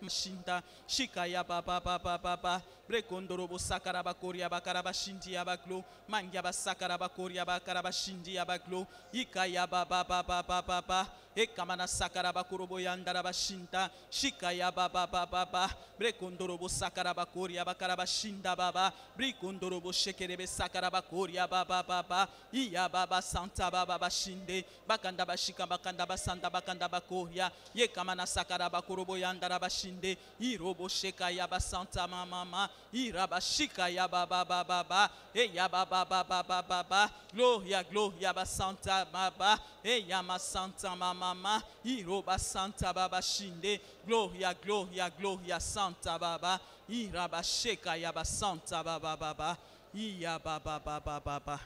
Shinta, Shikaya Baba Baba Baba, Brekondorobo Sakaraba Koria Bakaraba Shinti Abaklo, Mangyaba Sakaraba Koria Bakaraba Shinti Abaklo, Ikaya Baba Baba Baba, Ekamana Sakaraba Kurobo Yandaraba Shinta, Shikaya Baba Baba, Brekondorobo Sakaraba Koria Bakaraba Shinda Baba, Brekondorobo Shekerebe Sakaraba Koria Baba Baba, Iya Baba Santa Baba Shinde, Bakanda Bashika Bakanda Basanda Bakanda Bakoria, Yekamana Sakaraba Kurobo Yandaraba Shinde, Irobo Shekaya Basanta Mama, Irabashika ya Baba Baba, Eya Baba Baba Baba, Gloria Gloria Basanta Baba, Eya Masanta Mama, Iroba Santa Baba Shinde, Gloria Gloria Gloria Santa Baba, Irabasheka ya Basanta Baba Baba, Iya Baba Baba Baba,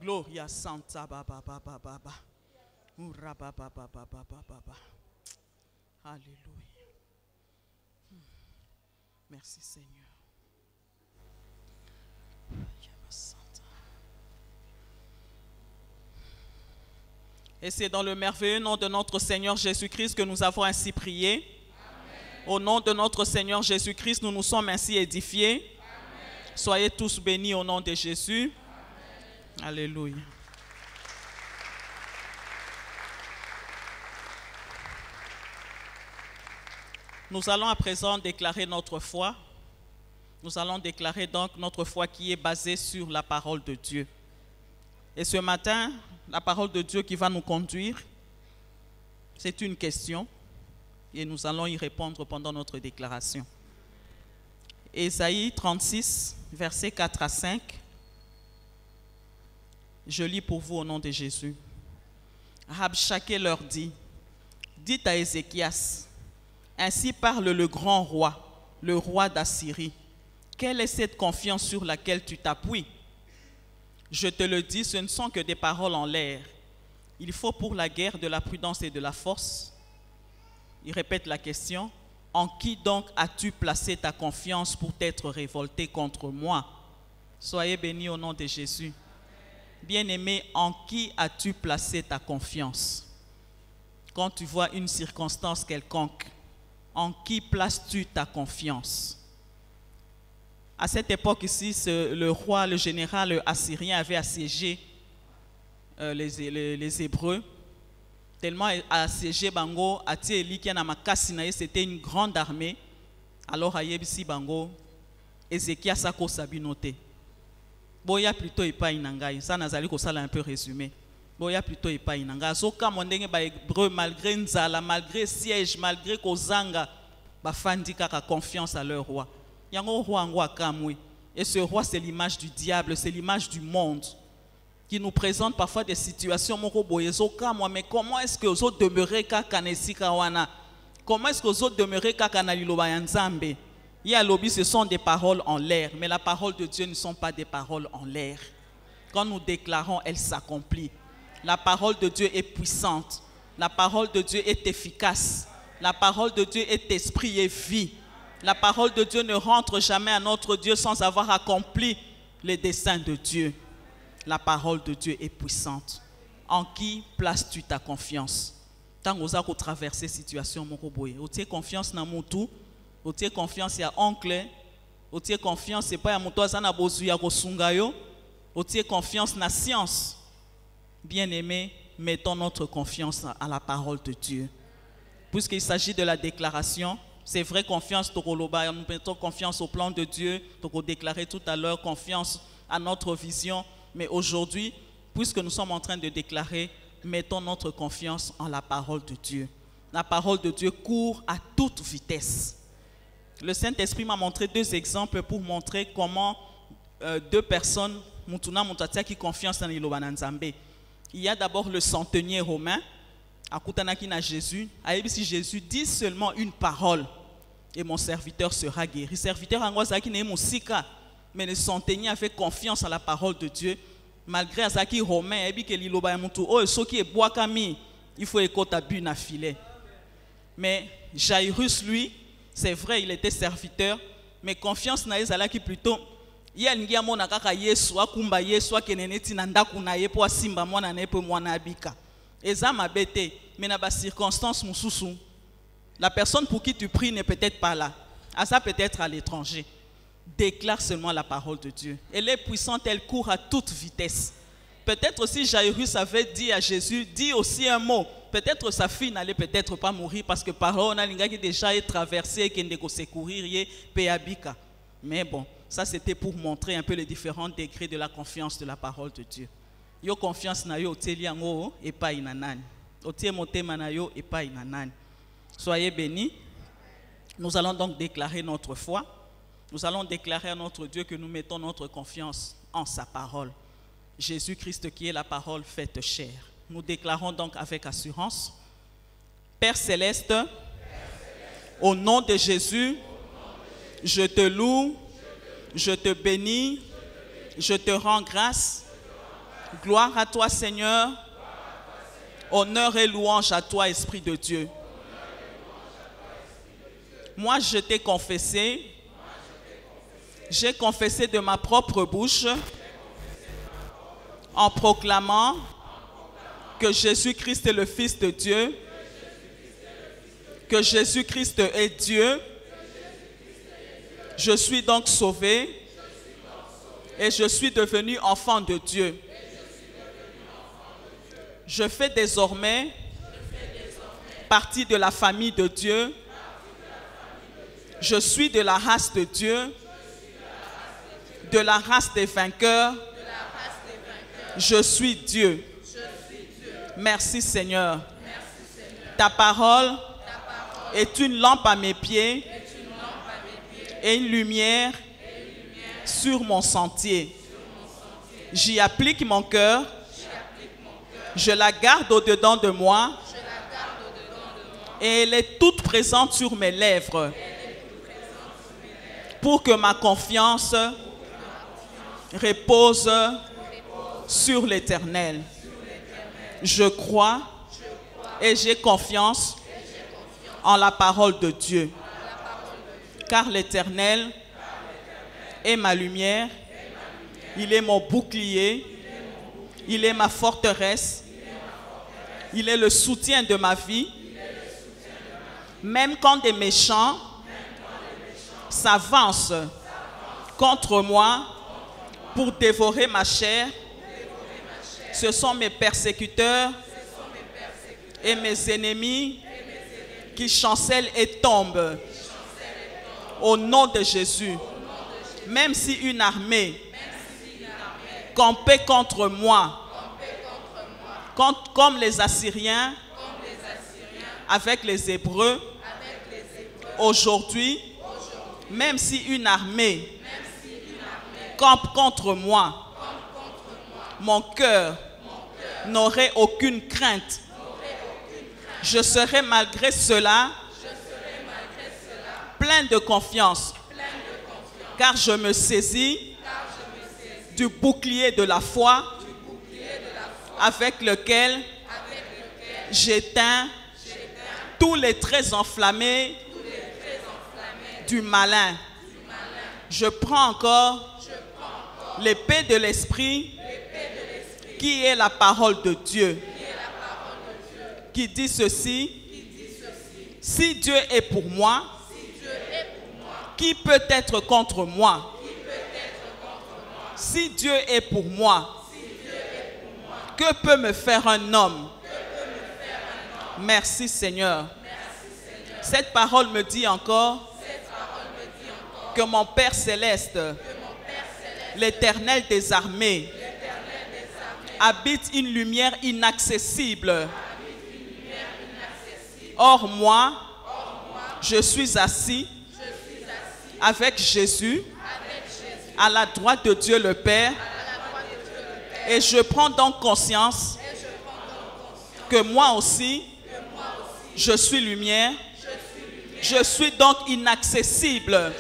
Gloria Santa Baba Baba Baba, Uraba Baba Baba Baba. Alléluia. Merci Seigneur. Et c'est dans le merveilleux nom de notre Seigneur Jésus-Christ que nous avons ainsi prié. Amen. Au nom de notre Seigneur Jésus-Christ, nous nous sommes ainsi édifiés. Amen. Soyez tous bénis au nom de Jésus. Amen. Alléluia. Nous allons à présent déclarer notre foi. Nous allons déclarer donc notre foi qui est basée sur la parole de Dieu. Et ce matin, la parole de Dieu qui va nous conduire, c'est une question et nous allons y répondre pendant notre déclaration. Ésaïe 36, versets 4 à 5. Je lis pour vous au nom de Jésus. Rabshakeh leur dit, dites à Ézéchias, ainsi parle le grand roi, le roi d'Assyrie. Quelle est cette confiance sur laquelle tu t'appuies? Je te le dis, ce ne sont que des paroles en l'air. Il faut pour la guerre de la prudence et de la force. Il répète la question. En qui donc as-tu placé ta confiance pour t'être révolté contre moi? Soyez bénis au nom de Jésus. Bien-aimé, en qui as-tu placé ta confiance? Quand tu vois une circonstance quelconque, en qui places-tu ta confiance? À cette époque ici, le roi, le général assyrien avait assiégé les Hébreux. Tellement assiégé Bango, c'était une grande armée. Alors Ayebisi Bango, Ézéchias Sako Sabinote. Boya plutôt pas inangai. Ça nazali ko sala un peu résumé. Boya plutôt pas inanga. Zoka mondenge ba Hébreu malgré nzala, malgré siège, malgré kozanga, ba fandi kaka confiance à leur roi. Et ce roi, c'est l'image du diable, c'est l'image du monde qui nous présente parfois des situations. Mais comment est-ce que vous autres demeurez kawana? Comment est-ce que vous autres demeurez kakanalilobayanzambe? Yalobi, ce sont des paroles en l'air, mais la parole de Dieu ne sont pas des paroles en l'air. Quand nous déclarons, elle s'accomplit. La parole de Dieu est puissante. La parole de Dieu est efficace. La parole de Dieu est esprit et vie. La parole de Dieu ne rentre jamais à notre Dieu sans avoir accompli les desseins de Dieu. La parole de Dieu est puissante. En qui places-tu ta confiance? Tant que vous traversé situation, vous avez confiance dans Moutou, vous avez confiance à oncle, vous avez confiance c'est pas à Moutou Azana Bozuya Gosungayo, vous avez confiance dans la science. Bien-aimés, mettons notre confiance à la parole de Dieu. Puisqu'il s'agit de la déclaration, c'est vrai, confiance, nous mettons confiance au plan de Dieu, nous déclaré tout à l'heure, confiance à notre vision. Mais aujourd'hui, puisque nous sommes en train de déclarer, mettons notre confiance en la parole de Dieu. La parole de Dieu court à toute vitesse. Le Saint-Esprit m'a montré deux exemples pour montrer comment deux personnes, qui confiance dans l'Ilobananzambe. Il y a d'abord le centenier romain, Akutanaki na Jésus, si Jésus dit seulement une parole et mon serviteur sera guéri. Le serviteur angwazaki ne musika, mais le centenier a fait confiance à la parole de Dieu malgré Azaki romain et que liloba yamutu oh ce qui est bois kami il faut écouter bu na filet. Mais Jairus lui, c'est vrai, il était serviteur, mais confiance na ezalaki plutôt yalingia mona kaka Yesu akumba Yesu akeneneti na ndaku na ye po asimba mwana na ye po mwana abika. Eza mabete, mais na ba circonstance mususu La personne pour qui tu pries n'est peut-être pas là. À ça peut-être à l'étranger. Déclare seulement la parole de Dieu. Elle est puissante, elle court à toute vitesse. Peut-être aussi Jairus avait dit à Jésus, dis aussi un mot. Peut-être sa fille n'allait peut-être pas mourir parce que parole qui déjà est traversée et qui ne peut secourir péabika. Mais bon, ça c'était pour montrer un peu les différents degrés de la confiance de la parole de Dieu. Yo confiance na yo oteli yango et pas inanani. Otie motema na yo et pas inanani. Soyez bénis. Nous allons donc déclarer notre foi. Nous allons déclarer à notre Dieu que nous mettons notre confiance en sa parole. Jésus-Christ qui est la parole faite chair. Nous déclarons donc avec assurance, Père Céleste, au nom de Jésus, je te loue, je te bénis, je te rends grâce. Gloire à toi Seigneur, honneur et louange à toi Esprit de Dieu. Moi je t'ai confessé, j'ai confessé de ma propre bouche en proclamant que Jésus-Christ est le Fils de Dieu, que Jésus-Christ est Dieu. Je suis donc sauvé et je suis devenu enfant de Dieu. Je fais désormais partie de la famille de Dieu. Je suis de la race de Dieu, de la race des vainqueurs. Je suis Dieu. Merci Seigneur. Ta parole est une lampe à mes pieds et une lumière sur mon sentier. J'y applique mon cœur. Je la garde au-dedans de moi et elle est toute présente sur mes lèvres pour que ma confiance repose sur l'Éternel. Je crois et j'ai confiance en la parole de Dieu. Car l'Éternel est ma lumière, il est mon bouclier, il est ma forteresse, il est le soutien de ma vie. Même quand des méchants s'avancent contre moi pour dévorer ma chair, ce sont mes persécuteurs et mes ennemis qui chancellent et tombent. Au nom de Jésus, même si une armée campait contre moi, comme les Assyriens avec les Hébreux, aujourd'hui, même si une armée campe contre moi, mon cœur n'aurait aucune crainte. Je serai malgré cela plein de confiance, car je me saisis du bouclier de la foi avec lequel j'éteins tous les traits enflammés du malin. Je prends encore l'épée de l'Esprit qui est la parole de Dieu, qui dit ceci: si Dieu est pour moi, qui peut être contre moi? Si Dieu est pour moi, que peut me faire un homme? Merci Seigneur. Cette parole me dit encore que mon Père Céleste, l'Éternel des armées, habite une lumière inaccessible. Or moi, je suis assis avec Jésus à la droite de Dieu le Père, et je prends donc conscience que moi aussi, je suis lumière. Je suis donc inaccessible.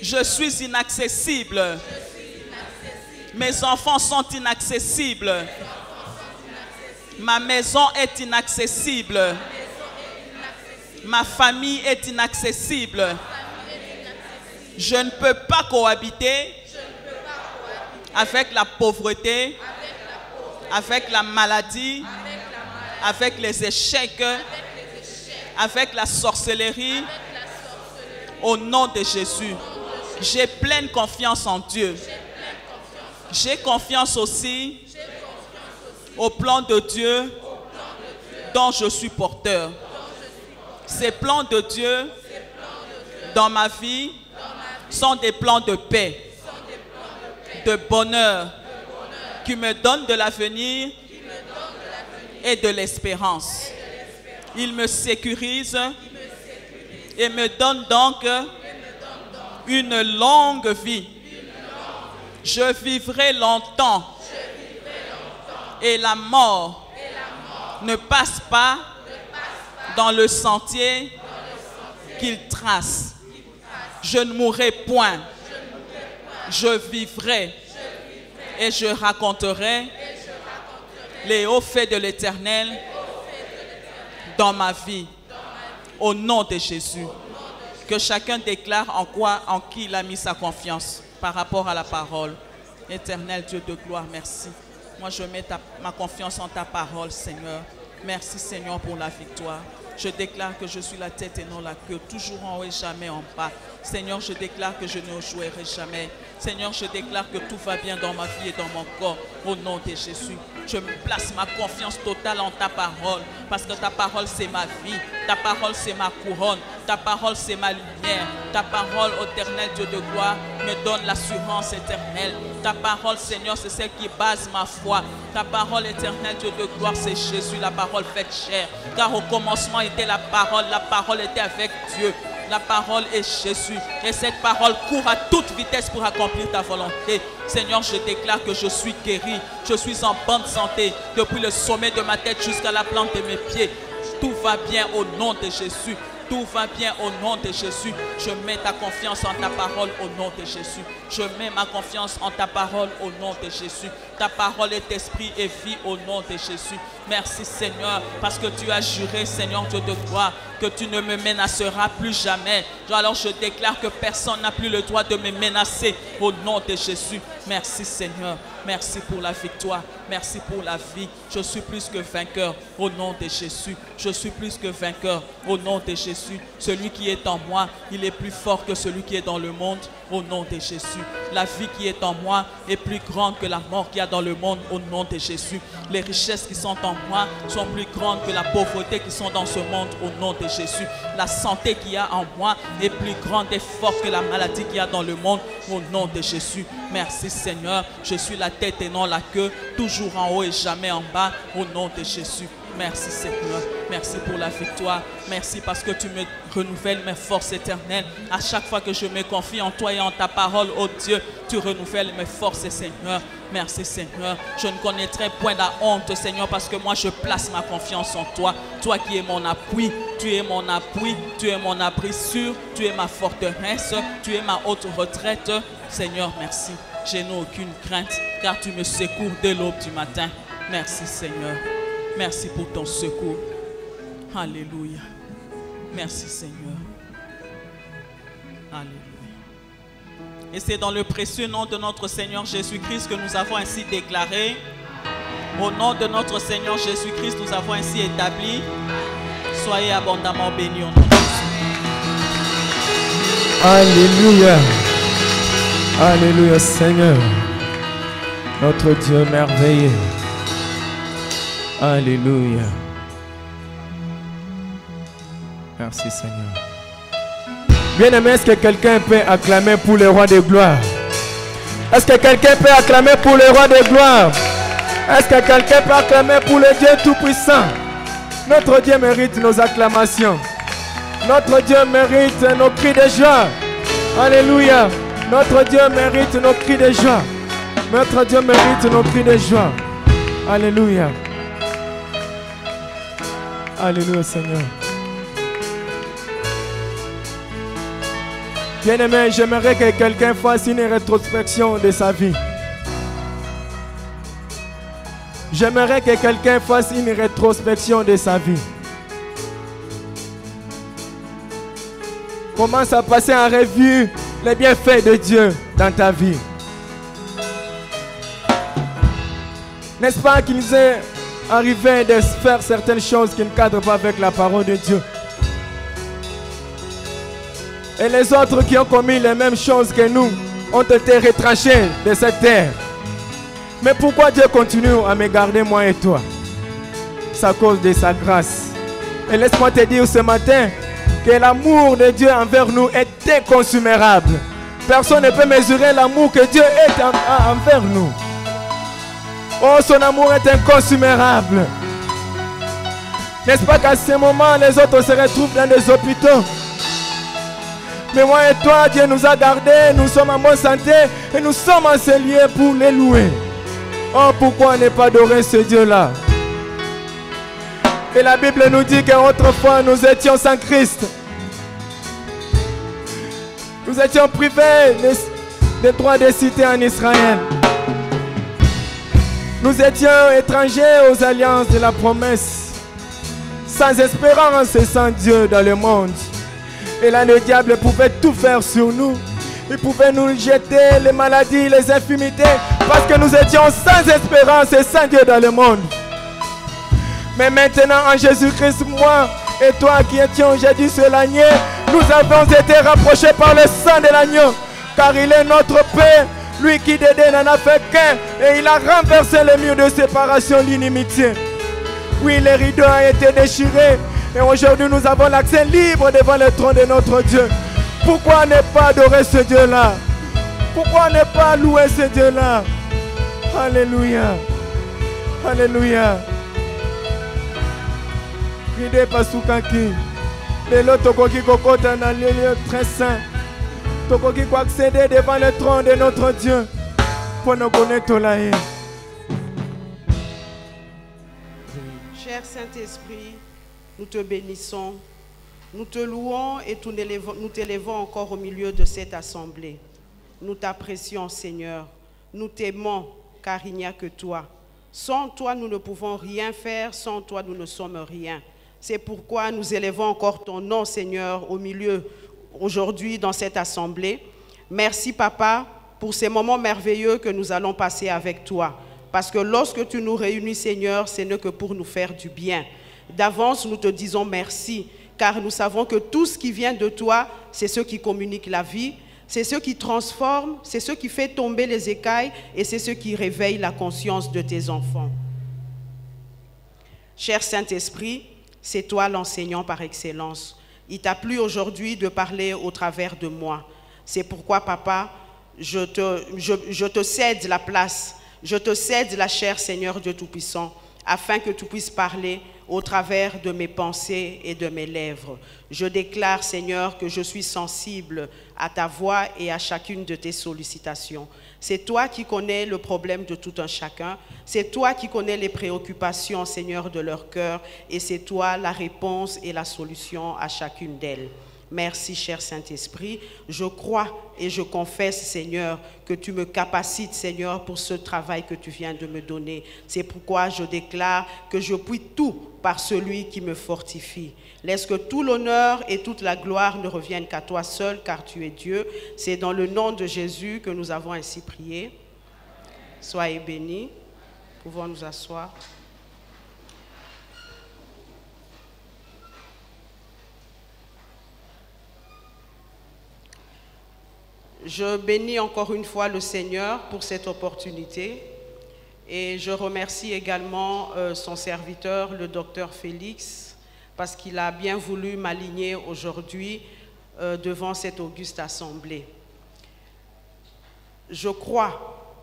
Je suis inaccessible. Mes enfants sont inaccessibles. Ma maison est inaccessible. Ma famille est inaccessible. Je ne peux pas cohabiter avec la pauvreté, avec la maladie, avec les échecs, avec la sorcellerie, au nom de Jésus. J'ai pleine confiance en Dieu. J'ai confiance aussi au plan de Dieu dont je suis porteur. Ces plans de Dieu dans ma vie sont des plans de paix, de bonheur, qui me donnent de l'avenir et de l'espérance. Il me sécurise et me donne donc une longue vie. Je vivrai longtemps et la mort ne passe pas dans le sentier qu'il trace. Je ne mourrai point. Je vivrai et je raconterai les hauts faits de l'Éternel dans ma vie. Au nom de Jésus. Que chacun déclare en qui il a mis sa confiance par rapport à la parole. Éternel Dieu de gloire, merci. Moi, je mets ma confiance en ta parole, Seigneur. Merci, Seigneur, pour la victoire. Je déclare que je suis la tête et non la queue, toujours en haut et jamais en bas. Seigneur, je déclare que je ne jouerai jamais. Seigneur, je déclare que tout va bien dans ma vie et dans mon corps. Au nom de Jésus, je me place ma confiance totale en ta parole. Parce que ta parole, c'est ma vie. Ta parole, c'est ma couronne. Ta parole, c'est ma lumière. Ta parole, éternel Dieu de gloire, me donne l'assurance éternelle. Ta parole, Seigneur, c'est celle qui base ma foi. Ta parole, éternel Dieu de gloire, c'est Jésus, la parole faite chair. Car au commencement était la parole était avec Dieu. La parole est Jésus. Et cette parole court à toute vitesse pour accomplir ta volonté. Seigneur, je déclare que je suis guéri. Je suis en bonne santé. Depuis le sommet de ma tête jusqu'à la plante de mes pieds. Tout va bien au nom de Jésus. Tout va bien au nom de Jésus. Je mets ta confiance en ta parole au nom de Jésus. Je mets ma confiance en ta parole au nom de Jésus. Ta parole est esprit et vie au nom de Jésus. Merci Seigneur, parce que tu as juré, Seigneur Dieu de gloire, que tu ne me menaceras plus jamais. Alors je déclare que personne n'a plus le droit de me menacer au nom de Jésus. Merci Seigneur. Merci pour la victoire. Merci pour la vie. Je suis plus que vainqueur au nom de Jésus. Je suis plus que vainqueur au nom de Jésus. Celui qui est en moi, il est plus fort que celui qui est dans le monde au nom de Jésus. La vie qui est en moi est plus grande que la mort qu'il y a dans le monde au nom de Jésus. Les richesses qui sont en moi sont plus grandes que la pauvreté qui sont dans ce monde au nom de Jésus. La santé qu'il y a en moi est plus grande et forte que la maladie qu'il y a dans le monde au nom de Jésus. Merci Seigneur. Je suis la tête et non la queue, toujours en haut et jamais en bas au nom de Jésus. Merci Seigneur, merci pour la victoire, merci parce que tu me renouvelles mes forces éternelles. À chaque fois que je me confie en toi et en ta parole, oh Dieu, tu renouvelles mes forces Seigneur. Merci Seigneur, je ne connaîtrai point la honte Seigneur parce que moi je place ma confiance en toi. Toi qui es mon appui, tu es mon appui, tu es mon abri sûr, tu es ma forteresse, tu es ma haute retraite. Seigneur, merci, je n'ai aucune crainte car tu me secours dès l'aube du matin. Merci Seigneur. Merci pour ton secours. Alléluia. Merci Seigneur. Alléluia. Et c'est dans le précieux nom de notre Seigneur Jésus-Christ que nous avons ainsi déclaré. Au nom de notre Seigneur Jésus-Christ, nous avons ainsi établi. Soyez abondamment bénis au nom de Jésus. Alléluia. Alléluia Seigneur. Notre Dieu merveilleux. Alléluia. Merci Seigneur. Bien-aimé, est-ce que quelqu'un peut acclamer pour le roi de gloire? Est-ce que quelqu'un peut acclamer pour le roi de gloire? Est-ce que quelqu'un peut acclamer pour le Dieu tout-puissant? Notre Dieu mérite nos acclamations. Notre Dieu mérite nos cris de joie. Alléluia. Notre Dieu mérite nos cris de joie. Notre Dieu mérite nos cris de joie. Alléluia. Alléluia Seigneur. Bien-aimé, j'aimerais que quelqu'un fasse une rétrospection de sa vie. J'aimerais que quelqu'un fasse une rétrospection de sa vie. Commence à passer en revue les bienfaits de Dieu dans ta vie. N'est-ce pas qu'il nous est arrivé de faire certaines choses qui ne cadrent pas avec la parole de Dieu? Et les autres qui ont commis les mêmes choses que nous ont été retranchés de cette terre. Mais pourquoi Dieu continue à me garder, moi et toi? C'est à cause de sa grâce. Et laisse-moi te dire ce matin que l'amour de Dieu envers nous est inconsidérable. Personne ne peut mesurer l'amour que Dieu a envers nous. Oh, son amour est inconsidérable. N'est-ce pas qu'à ce moment, les autres se retrouvent dans des hôpitaux? Mais moi et toi, Dieu nous a gardés, nous sommes en bonne santé et nous sommes en ce lieu pour les louer. Oh, pourquoi ne pas adorer ce Dieu-là? Et la Bible nous dit qu'autrefois nous étions sans Christ. Nous étions privés des droits de cité en Israël. Nous étions étrangers aux alliances de la promesse. Sans espérance et sans Dieu dans le monde. Et là, le diable pouvait tout faire sur nous. Il pouvait nous jeter les maladies, les infirmités, parce que nous étions sans espérance et sans Dieu dans le monde. Mais maintenant, en Jésus-Christ, moi et toi qui étions jadis sur l'agneau, nous avons été rapprochés par le sang de l'agneau, car il est notre Père, lui qui d'aider n'en a fait qu'un, et il a renversé le mur de séparation, l'inimitié. Oui, les rideaux ont été déchirés, et aujourd'hui nous avons l'accès libre devant le trône de notre Dieu. Pourquoi ne pas adorer ce Dieu-là? Pourquoi ne pas louer ce Dieu-là? Alléluia. Alléluia. Ride pasukaki. Lelo tokoki kokota na lieu très saint. Tokoki ko accéder devant le trône de notre Dieu. Pour nous connaître là. Cher Saint-Esprit, nous te bénissons, nous te louons et nous t'élevons encore au milieu de cette assemblée. Nous t'apprécions, Seigneur, nous t'aimons, car il n'y a que toi. Sans toi, nous ne pouvons rien faire, sans toi, nous ne sommes rien. C'est pourquoi nous élevons encore ton nom, Seigneur, au milieu, aujourd'hui, dans cette assemblée. Merci, Papa, pour ces moments merveilleux que nous allons passer avec toi. Parce que lorsque tu nous réunis, Seigneur, ce n'est que pour nous faire du bien. D'avance, nous te disons merci, car nous savons que tout ce qui vient de toi, c'est ce qui communique la vie, c'est ce qui transforme, c'est ce qui fait tomber les écailles et c'est ce qui réveille la conscience de tes enfants. Cher Saint-Esprit, c'est toi l'enseignant par excellence. Il t'a plu aujourd'hui de parler au travers de moi. C'est pourquoi, Papa, je te cède la place. Je te cède la chair, Seigneur Dieu Tout-Puissant, afin que tu puisses parler au travers de mes pensées et de mes lèvres. Je déclare, Seigneur, que je suis sensible à ta voix et à chacune de tes sollicitations. C'est toi qui connais le problème de tout un chacun. C'est toi qui connais les préoccupations, Seigneur, de leur cœur. Et c'est toi la réponse et la solution à chacune d'elles. Merci, cher Saint-Esprit. Je crois et je confesse, Seigneur, que tu me capacites, Seigneur, pour ce travail que tu viens de me donner. C'est pourquoi je déclare que je puis tout par celui qui me fortifie. Laisse que tout l'honneur et toute la gloire ne reviennent qu'à toi seul, car tu es Dieu. C'est dans le nom de Jésus que nous avons ainsi prié. Soyez bénis. Pouvons nous asseoir. Je bénis encore une fois le Seigneur pour cette opportunité et je remercie également son serviteur, le docteur Félix, parce qu'il a bien voulu m'aligner aujourd'hui devant cette auguste assemblée. Je crois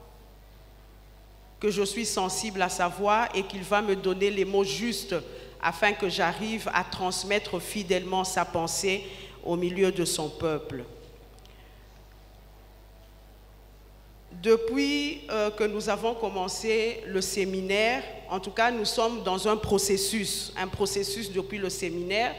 que je suis sensible à sa voix et qu'il va me donner les mots justes afin que j'arrive à transmettre fidèlement sa pensée au milieu de son peuple. Depuis que nous avons commencé le séminaire, en tout cas nous sommes dans un processus depuis le séminaire.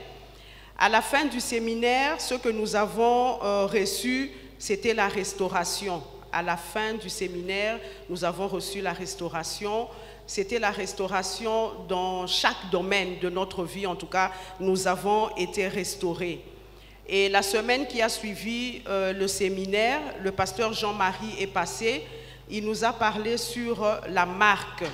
À la fin du séminaire, ce que nous avons reçu, c'était la restauration. À la fin du séminaire, nous avons reçu la restauration. C'était la restauration dans chaque domaine de notre vie, en tout cas, nous avons été restaurés. Et la semaine qui a suivi le séminaire, le pasteur Jean-Marie est passé. Il nous a parlé sur la marque,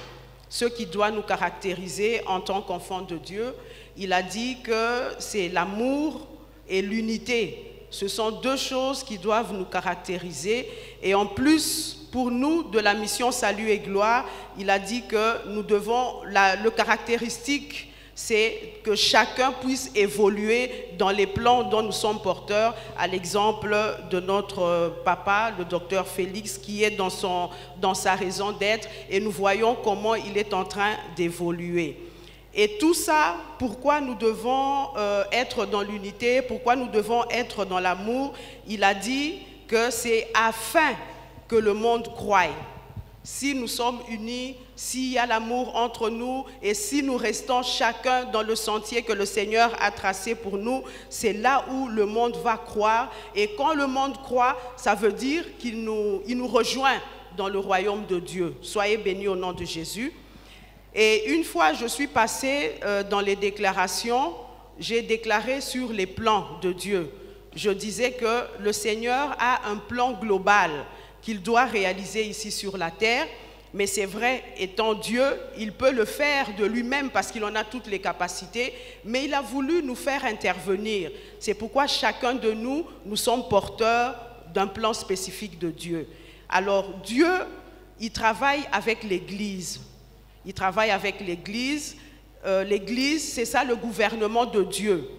ce qui doit nous caractériser en tant qu'enfants de Dieu. Il a dit que c'est l'amour et l'unité Ce sont deux choses qui doivent nous caractériser. Et en plus, pour nous, de la mission Salut et Gloire, il a dit que nous devons, le caractéristique, c'est que chacun puisse évoluer dans les plans dont nous sommes porteurs, à l'exemple de notre papa, le docteur Félix, qui est dans sa raison d'être, et nous voyons comment il est en train d'évoluer. Et tout ça, pourquoi nous devons être dans l'unité, pourquoi nous devons être dans l'amour? Il a dit que c'est afin que le monde croie. Si nous sommes unis, s'il y a l'amour entre nous et si nous restons chacun dans le sentier que le Seigneur a tracé pour nous, c'est là où le monde va croire. Et quand le monde croit, ça veut dire qu'il nous rejoint dans le royaume de Dieu. Soyez bénis au nom de Jésus. Et une fois, je suis passée dans les déclarations, j'ai déclaré sur les plans de Dieu. Je disais que le Seigneur a un plan global qu'il doit réaliser ici sur la terre, mais c'est vrai, étant Dieu, il peut le faire de lui-même parce qu'il en a toutes les capacités, mais il a voulu nous faire intervenir. C'est pourquoi chacun de nous, nous sommes porteurs d'un plan spécifique de Dieu. Alors Dieu, il travaille avec l'Église. Il travaille avec l'Église. L'Église, c'est ça le gouvernement de Dieu.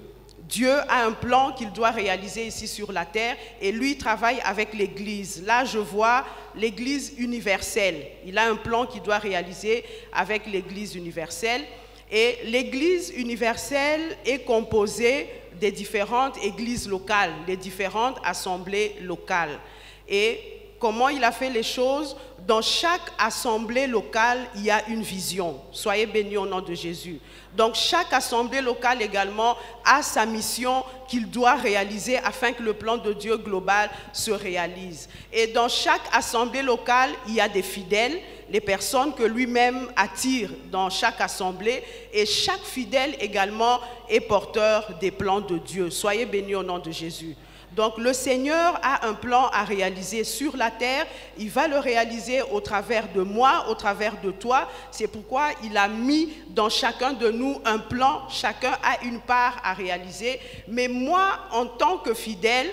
Dieu a un plan qu'il doit réaliser ici sur la terre et lui travaille avec l'Église. Là, je vois l'Église universelle. Il a un plan qu'il doit réaliser avec l'Église universelle. Et l'Église universelle est composée des différentes églises locales, des différentes assemblées locales. Et comment il a fait les choses? Dans chaque assemblée locale, il y a une vision. Soyez bénis au nom de Jésus. Donc chaque assemblée locale également a sa mission qu'il doit réaliser afin que le plan de Dieu global se réalise. Et dans chaque assemblée locale, il y a des fidèles, les personnes que lui-même attire dans chaque assemblée. Et chaque fidèle également est porteur des plans de Dieu. Soyez bénis au nom de Jésus. Donc le Seigneur a un plan à réaliser sur la terre, il va le réaliser au travers de moi, au travers de toi. C'est pourquoi il a mis dans chacun de nous un plan, chacun a une part à réaliser. Mais moi, en tant que fidèle,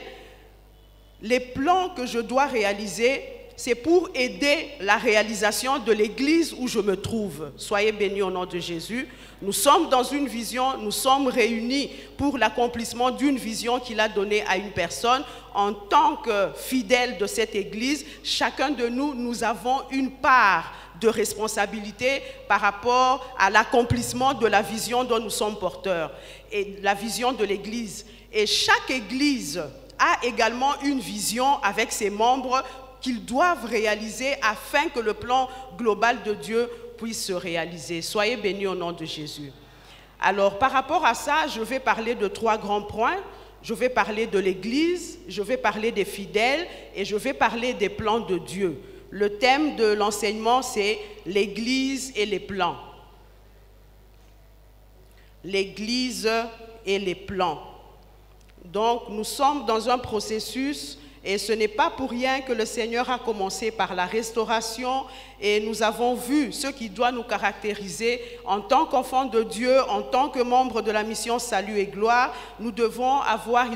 les plans que je dois réaliser, c'est pour aider la réalisation de l'église où je me trouve. Soyez bénis au nom de Jésus. Nous sommes dans une vision, nous sommes réunis pour l'accomplissement d'une vision qu'il a donnée à une personne. En tant que fidèles de cette église, chacun de nous, nous avons une part de responsabilité par rapport à l'accomplissement de la vision dont nous sommes porteurs, et la vision de l'église. Et chaque église a également une vision avec ses membres qu'ils doivent réaliser afin que le plan global de Dieu puisse se réaliser. Soyez bénis au nom de Jésus. Alors, par rapport à ça, je vais parler de 3 grands points. Je vais parler de l'Église, je vais parler des fidèles et je vais parler des plans de Dieu. Le thème de l'enseignement, c'est l'Église et les plans. L'Église et les plans. Donc, nous sommes dans un processus. Et ce n'est pas pour rien que le Seigneur a commencé par la restauration et nous avons vu ce qui doit nous caractériser en tant qu'enfants de Dieu, en tant que membres de la mission Salut et Gloire. Il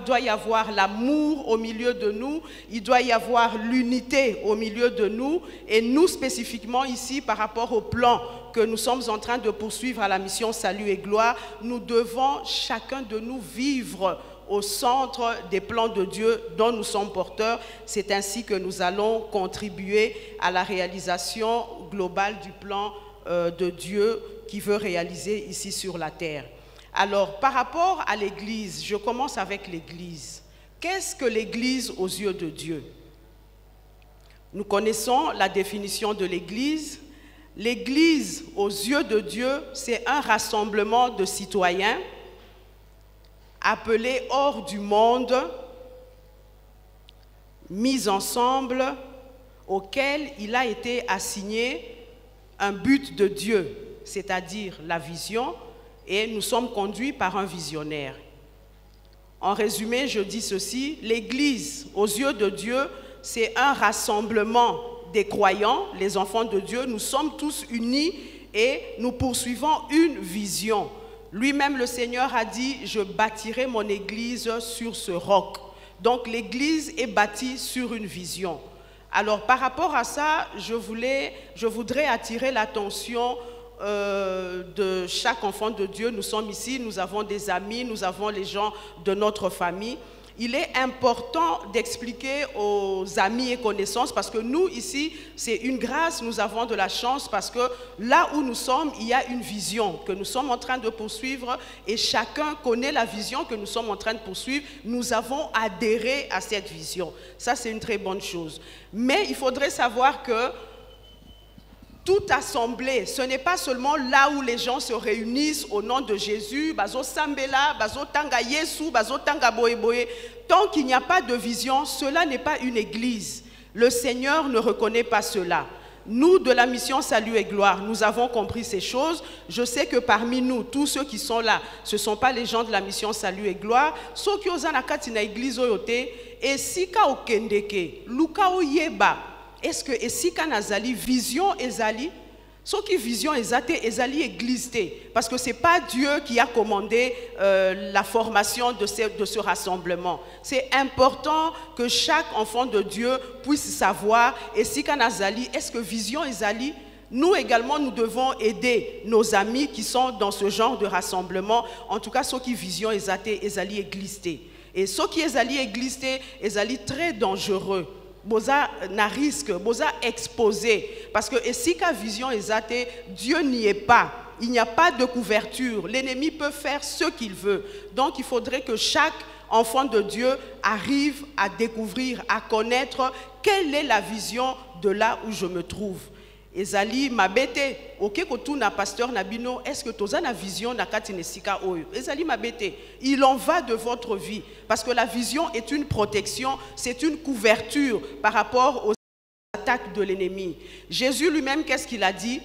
doit y avoir l'amour au milieu de nous, il doit y avoir l'unité au milieu de nous et nous spécifiquement ici par rapport au plan que nous sommes en train de poursuivre à la mission Salut et Gloire, nous devons chacun de nous vivre au centre des plans de Dieu dont nous sommes porteurs. C'est ainsi que nous allons contribuer à la réalisation globale du plan de Dieu qui veut réaliser ici sur la terre. Alors, par rapport à l'Église, je commence avec l'Église. Qu'est-ce que l'Église aux yeux de Dieu? Nous connaissons la définition de l'Église. L'Église aux yeux de Dieu, c'est un rassemblement de citoyens appelés hors du monde, mis ensemble, auquel il a été assigné un but de Dieu, c'est-à-dire la vision, et nous sommes conduits par un visionnaire. En résumé, je dis ceci, l'Église aux yeux de Dieu, c'est un rassemblement des croyants, les enfants de Dieu, nous sommes tous unis et nous poursuivons une vision. Lui-même, le Seigneur a dit, je bâtirai mon église sur ce roc. Donc l'église est bâtie sur une vision. Alors par rapport à ça, je voudrais attirer l'attention de chaque enfant de Dieu. Nous sommes ici, nous avons des amis, nous avons les gens de notre famille. Il est important d'expliquer aux amis et connaissances, parce que nous ici, c'est une grâce, nous avons de la chance, parce que là où nous sommes, il y a une vision que nous sommes en train de poursuivre et chacun connaît la vision que nous sommes en train de poursuivre. Nous avons adhéré à cette vision. Ça, c'est une très bonne chose. Mais il faudrait savoir que toute assemblée, ce n'est pas seulement là où les gens se réunissent au nom de Jésus, bazo sambela, bazo tanga Yesu, bazo tanga boye boye. Tant qu'il n'y a pas de vision, cela n'est pas une église. Le Seigneur ne reconnaît pas cela. Nous, de la mission Salut et Gloire, nous avons compris ces choses. Je sais que parmi nous, tous ceux qui sont là, ce ne sont pas les gens de la mission Salut et Gloire. Ceux qui osent na église oyote, et si ka okendeke, luka oyeba. Est-ce que esika nazali vision ezali? Ce qui vision ezali église, parce que ce n'est pas Dieu qui a commandé la formation de ce rassemblement. C'est important que chaque enfant de Dieu puisse savoir esika nazali, est-ce que vision ezali? Nous également, nous devons aider nos amis qui sont dans ce genre de rassemblement. En tout cas, ceux qui vision ezali église. Et ceux qui ezali église, ezali très dangereux. Boza na risque, boza exposé, parce que esika vision ezate, Dieu n'y est pas, il n'y a pas de couverture, l'ennemi peut faire ce qu'il veut. Donc il faudrait que chaque enfant de Dieu arrive à découvrir, à connaître quelle est la vision de là où je me trouve. Ezali mabete, ok kotuna pasteur Nabino, est-ce que toza na vision na kati nesika oyo? Ezali mabete, il en va de votre vie, parce que la vision est une protection, c'est une couverture par rapport aux attaques de l'ennemi. Jésus lui-même, qu'est-ce qu'il a dit?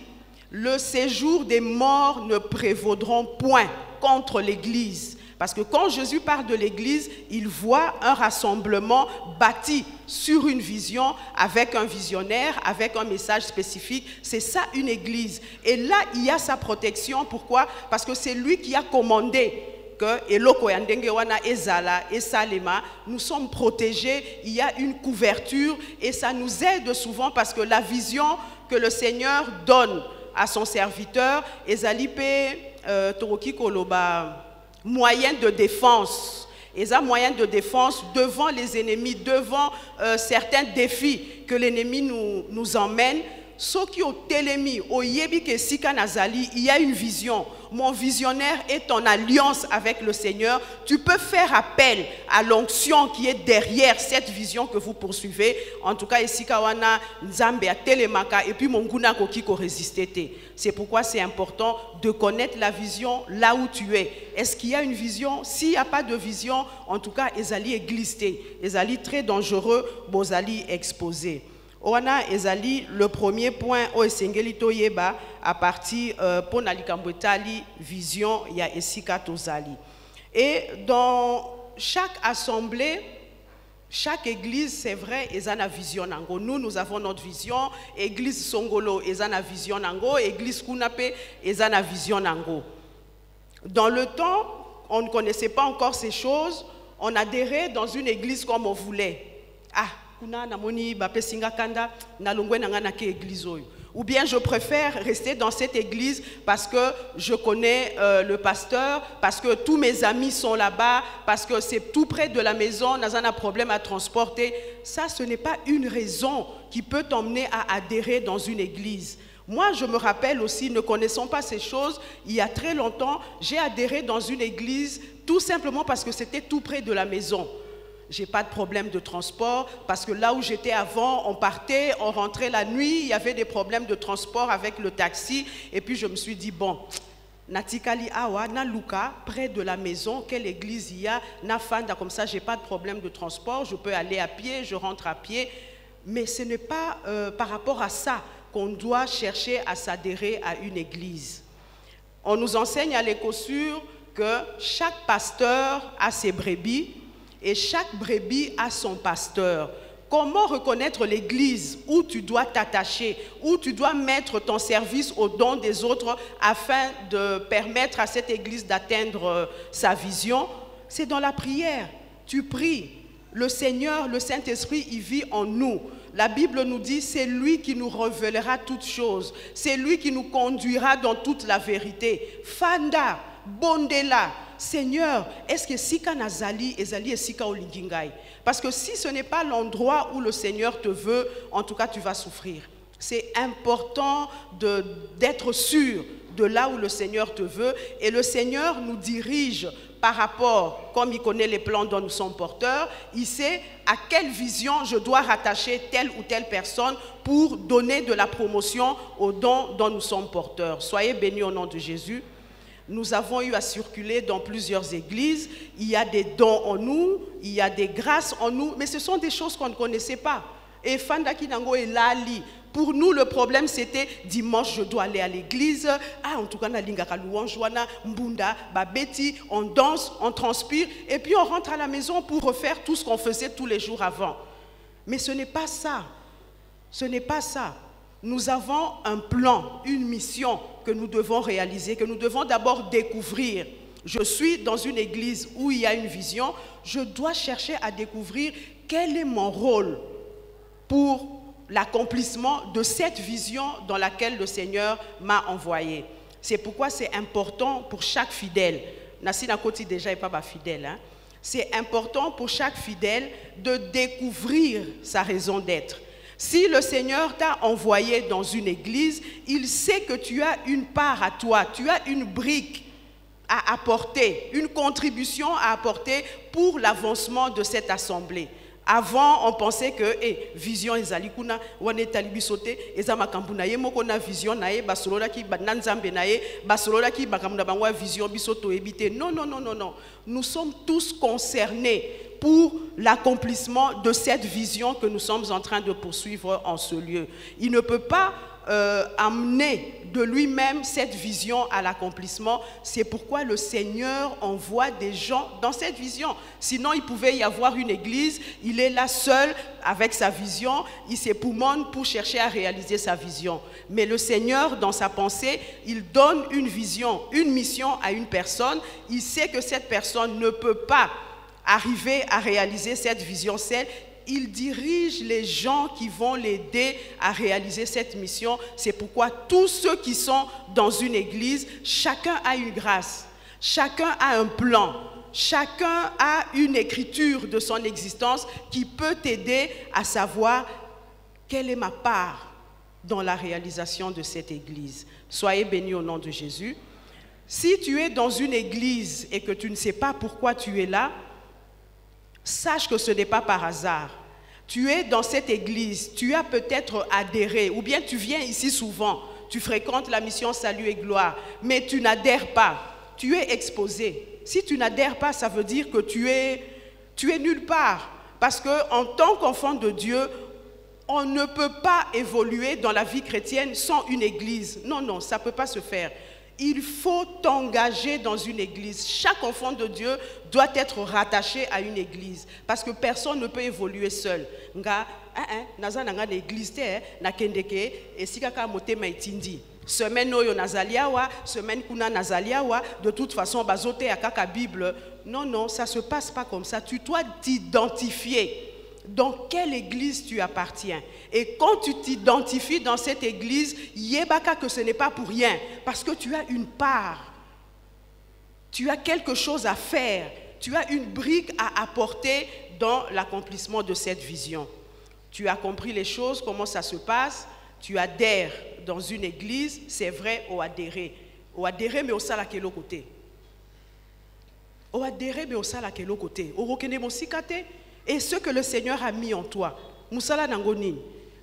Le séjour des morts ne prévaudront point contre l'église. Parce que quand Jésus parle de l'église, il voit un rassemblement bâti sur une vision, avec un visionnaire, avec un message spécifique. C'est ça une église. Et là, il y a sa protection. Pourquoi? Parce que c'est lui qui a commandé que nous sommes protégés, il y a une couverture et ça nous aide souvent parce que la vision que le Seigneur donne à son serviteur, ezalipe toroki koloba moyen de défense. Et ça, moyen de défense devant les ennemis, devant certains défis que l'ennemi nous emmène. Ceux qui ont télémi, au yebi ke sika nazali, il y a une vision. Mon visionnaire est en alliance avec le Seigneur. Tu peux faire appel à l'onction qui est derrière cette vision que vous poursuivez. En tout cas, esika wana nzambe a telemaka et puis monguna koki ko résister. C'est pourquoi c'est important de connaître la vision là où tu es. Est-ce qu'il y a une vision? S'il n'y a pas de vision, en tout cas, ezali glissé, ezali très dangereux, bozali exposé. Oana ezali le premier point o esengeli toyeba à partir pour nalikambwetali vision ya esika tozali. Et dans chaque assemblée, chaque église, c'est vrai, ezana vision nango. Nous avons notre vision. Église Songolo, ezana vision nango. Église Kunape, ezana vision nango. Dans le temps, on ne connaissait pas encore ces choses. On adhérait dans une église comme on voulait. Ah, ou bien je préfère rester dans cette église parce que je connais le pasteur, parce que tous mes amis sont là-bas, parce que c'est tout près de la maison, on a un problème à transporter. Ça, ce n'est pas une raison qui peut t'emmener à adhérer dans une église. Moi, je me rappelle aussi, ne connaissant pas ces choses, il y a très longtemps, j'ai adhéré dans une église tout simplement parce que c'était tout près de la maison. Je n'ai pas de problème de transport parce que là où j'étais avant, on partait, on rentrait la nuit, il y avait des problèmes de transport avec le taxi. Et puis je me suis dit, bon, Natikali Awa, na Luka, près de la maison, quelle église il y a, na Fanda, comme ça, je n'ai pas de problème de transport, je peux aller à pied, je rentre à pied. Mais ce n'est pas par rapport à ça qu'on doit chercher à s'adhérer à une église. On nous enseigne à l'Écosur que chaque pasteur a ses brebis, et chaque brebis a son pasteur. Comment reconnaître l'église où tu dois t'attacher, où tu dois mettre ton service au don des autres afin de permettre à cette église d'atteindre sa vision? C'est dans la prière. Tu pries. le Seigneur, le Saint-Esprit, il vit en nous. La Bible nous dit, c'est lui qui nous révélera toutes choses. C'est lui qui nous conduira dans toute la vérité. Fanda, bondela, Seigneur, est-ce que sika nazali, ezali et sika olingingai? Parce que si ce n'est pas l'endroit où le Seigneur te veut, en tout cas tu vas souffrir. C'est important d'être sûr de là où le Seigneur te veut. Et le Seigneur nous dirige par rapport, comme il connaît les plans dont nous sommes porteurs, il sait à quelle vision je dois rattacher telle ou telle personne pour donner de la promotion aux dons dont nous sommes porteurs. Soyez bénis au nom de Jésus. Nous avons eu à circuler dans plusieurs églises. Il y a des dons en nous, il y a des grâces en nous, mais ce sont des choses qu'on ne connaissait pas. Et Fanda Kinango et Lali. Pour nous, le problème, c'était dimanche, je dois aller à l'église. Ah, en tout cas, Mbunda, Babeti, on danse, on transpire, et puis on rentre à la maison pour refaire tout ce qu'on faisait tous les jours avant. Mais ce n'est pas ça. Ce n'est pas ça. Nous avons un plan, une mission que nous devons réaliser, que nous devons d'abord découvrir. Je suis dans une église où il y a une vision. Je dois chercher à découvrir quel est mon rôle pour l'accomplissement de cette vision dans laquelle le Seigneur m'a envoyé. C'est pourquoi c'est important pour chaque fidèle. Nassina Koti déjà n'est pas fidèle. Hein? C'est important pour chaque fidèle de découvrir sa raison d'être. Si le Seigneur t'a envoyé dans une église, il sait que tu as une part à toi, tu as une brique à apporter, une contribution à apporter pour l'avancement de cette assemblée. Avant, on pensait que vision ezali kuna wane talibisote ezama kambuna ye moko na vision na ye basolola ki bananzambe na ye basolola ki bakamuna bangwa vision bisoto ebite. Non, non, non, non, non. Nous sommes tous concernés pour l'accomplissement de cette vision que nous sommes en train de poursuivre en ce lieu. Il ne peut pas amener de lui-même cette vision à l'accomplissement. C'est pourquoi le Seigneur envoie des gens dans cette vision. Sinon, il pouvait y avoir une église, il est là seul avec sa vision, il s'époumonne pour chercher à réaliser sa vision. Mais le Seigneur, dans sa pensée, il donne une vision, une mission à une personne. Il sait que cette personne ne peut pas arriver à réaliser cette vision seule. Il dirige les gens qui vont l'aider à réaliser cette mission. C'est pourquoi tous ceux qui sont dans une église, chacun a une grâce, chacun a un plan, chacun a une écriture de son existence qui peut t'aider à savoir quelle est ma part dans la réalisation de cette église. Soyez bénis au nom de Jésus. Si tu es dans une église et que tu ne sais pas pourquoi tu es là, sache que ce n'est pas par hasard. Tu es dans cette église, tu as peut-être adhéré, ou bien tu viens ici souvent, tu fréquentes la mission Salut et Gloire, mais tu n'adhères pas, tu es exposé. Si tu n'adhères pas, ça veut dire que tu es nulle part. Parce qu'en tant qu'enfant de Dieu, on ne peut pas évoluer dans la vie chrétienne sans une église. Non, non, ça ne peut pas se faire. Il faut t'engager dans une église. Chaque enfant de Dieu doit être rattaché à une église. Parce que personne ne peut évoluer seul. Semaine oyo nazaliawa, semaine kuna nazaliawa, de toute façon, bazote à kaka Bible. Non, non, ça ne se passe pas comme ça. Tu dois t'identifier. Dans quelle église tu appartiens? Et quand tu t'identifies dans cette église, yebaka que ce n'est pas pour rien, parce que tu as une part, tu as quelque chose à faire, tu as une brique à apporter dans l'accomplissement de cette vision. Tu as compris les choses, comment ça se passe, tu adhères dans une église, c'est vrai, au adhérer, mais au sala quel côté? Au adhérer, mais au sala quel côté? Au rokene mosikate? Et ce que le Seigneur a mis en toi, Moussala Nangonin,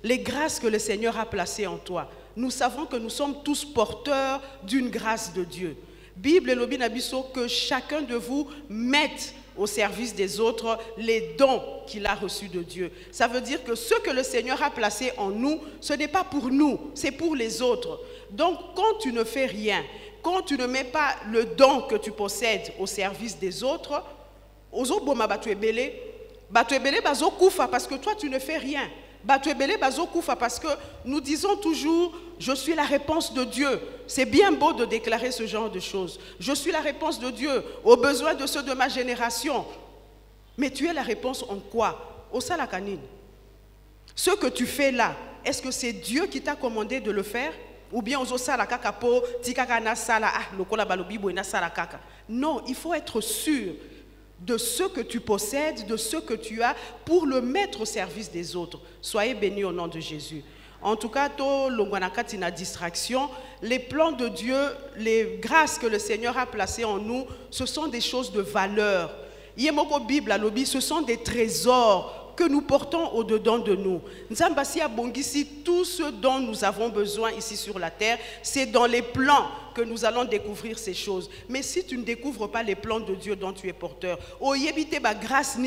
les grâces que le Seigneur a placées en toi, nous savons que nous sommes tous porteurs d'une grâce de Dieu. Bible et Lobinabiso, que chacun de vous mette au service des autres les dons qu'il a reçus de Dieu. Ça veut dire que ce que le Seigneur a placé en nous, ce n'est pas pour nous, c'est pour les autres. Donc quand tu ne fais rien, quand tu ne mets pas le don que tu possèdes au service des autres, Ozoboma Batuebele, Batuebele bazo koufa parce que toi tu ne fais rien. Batuebele bazo koufa parce que nous disons toujours je suis la réponse de Dieu. C'est bien beau de déclarer ce genre de choses. Je suis la réponse de Dieu aux besoins de ceux de ma génération. Mais tu es la réponse en quoi? Au salakanine. Ce que tu fais là, est-ce que c'est Dieu qui t'a commandé de le faire? Ou bien ozo sala kaka po tikaka na sala lokola balobi bo na sala kaka. Non, il faut être sûr de ce que tu possèdes, de ce que tu as pour le mettre au service des autres. Soyez bénis au nom de Jésus. En tout cas, to longwanakati na distraction, les plans de Dieu, les grâces que le Seigneur a placées en nous, ce sont des choses de valeur. Yemoko Bible alobi, ce sont des trésors que nous portons au-dedans de nous. Nzambasi abongisi, tout ce dont nous avons besoin ici sur la terre, c'est dans les plans que nous allons découvrir ces choses. Mais si tu ne découvres pas les plans de Dieu dont tu es porteur, grâce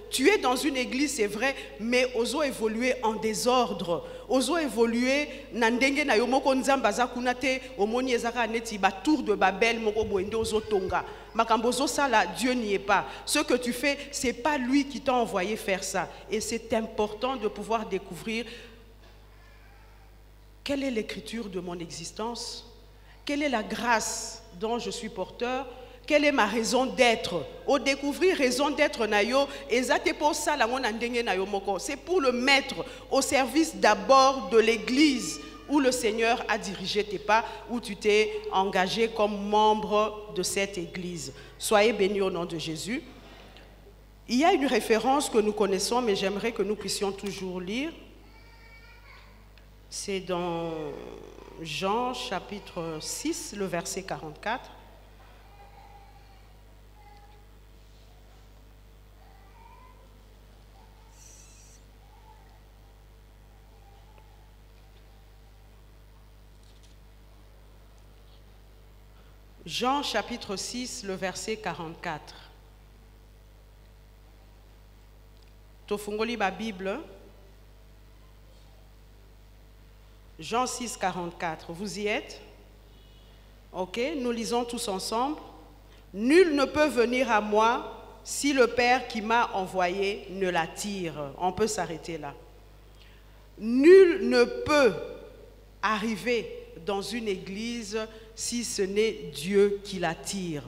tu es dans une église, c'est vrai, mais oso évoluer en désordre. Oso évoluer nandenge na yo moko nzambaza kunate omoni ezaka neti ba tour de Babel moko boende ozo tonga. Makambozo ça là, Dieu n'y est pas. Ce que tu fais, c'est pas lui qui t'a envoyé faire ça. Et c'est important de pouvoir découvrir quelle est l'écriture de mon existence, quelle est la grâce dont je suis porteur, quelle est ma raison d'être. Au découvrir raison d'être nayo, c'est pour le mettre au service d'abord de l'église où le Seigneur a dirigé tes pas, où tu t'es engagé comme membre de cette église. Soyez bénis au nom de Jésus. Il y a une référence que nous connaissons, mais j'aimerais que nous puissions toujours lire. C'est dans Jean chapitre 6, le verset 44. Jean chapitre 6, le verset 44. Tofungoli ba Bible. Jean 6, 44. Vous y êtes? Ok, nous lisons tous ensemble. Nul ne peut venir à moi si le Père qui m'a envoyé ne l'attire. On peut s'arrêter là. Nul ne peut arriver dans une église si ce n'est Dieu qui l'attire.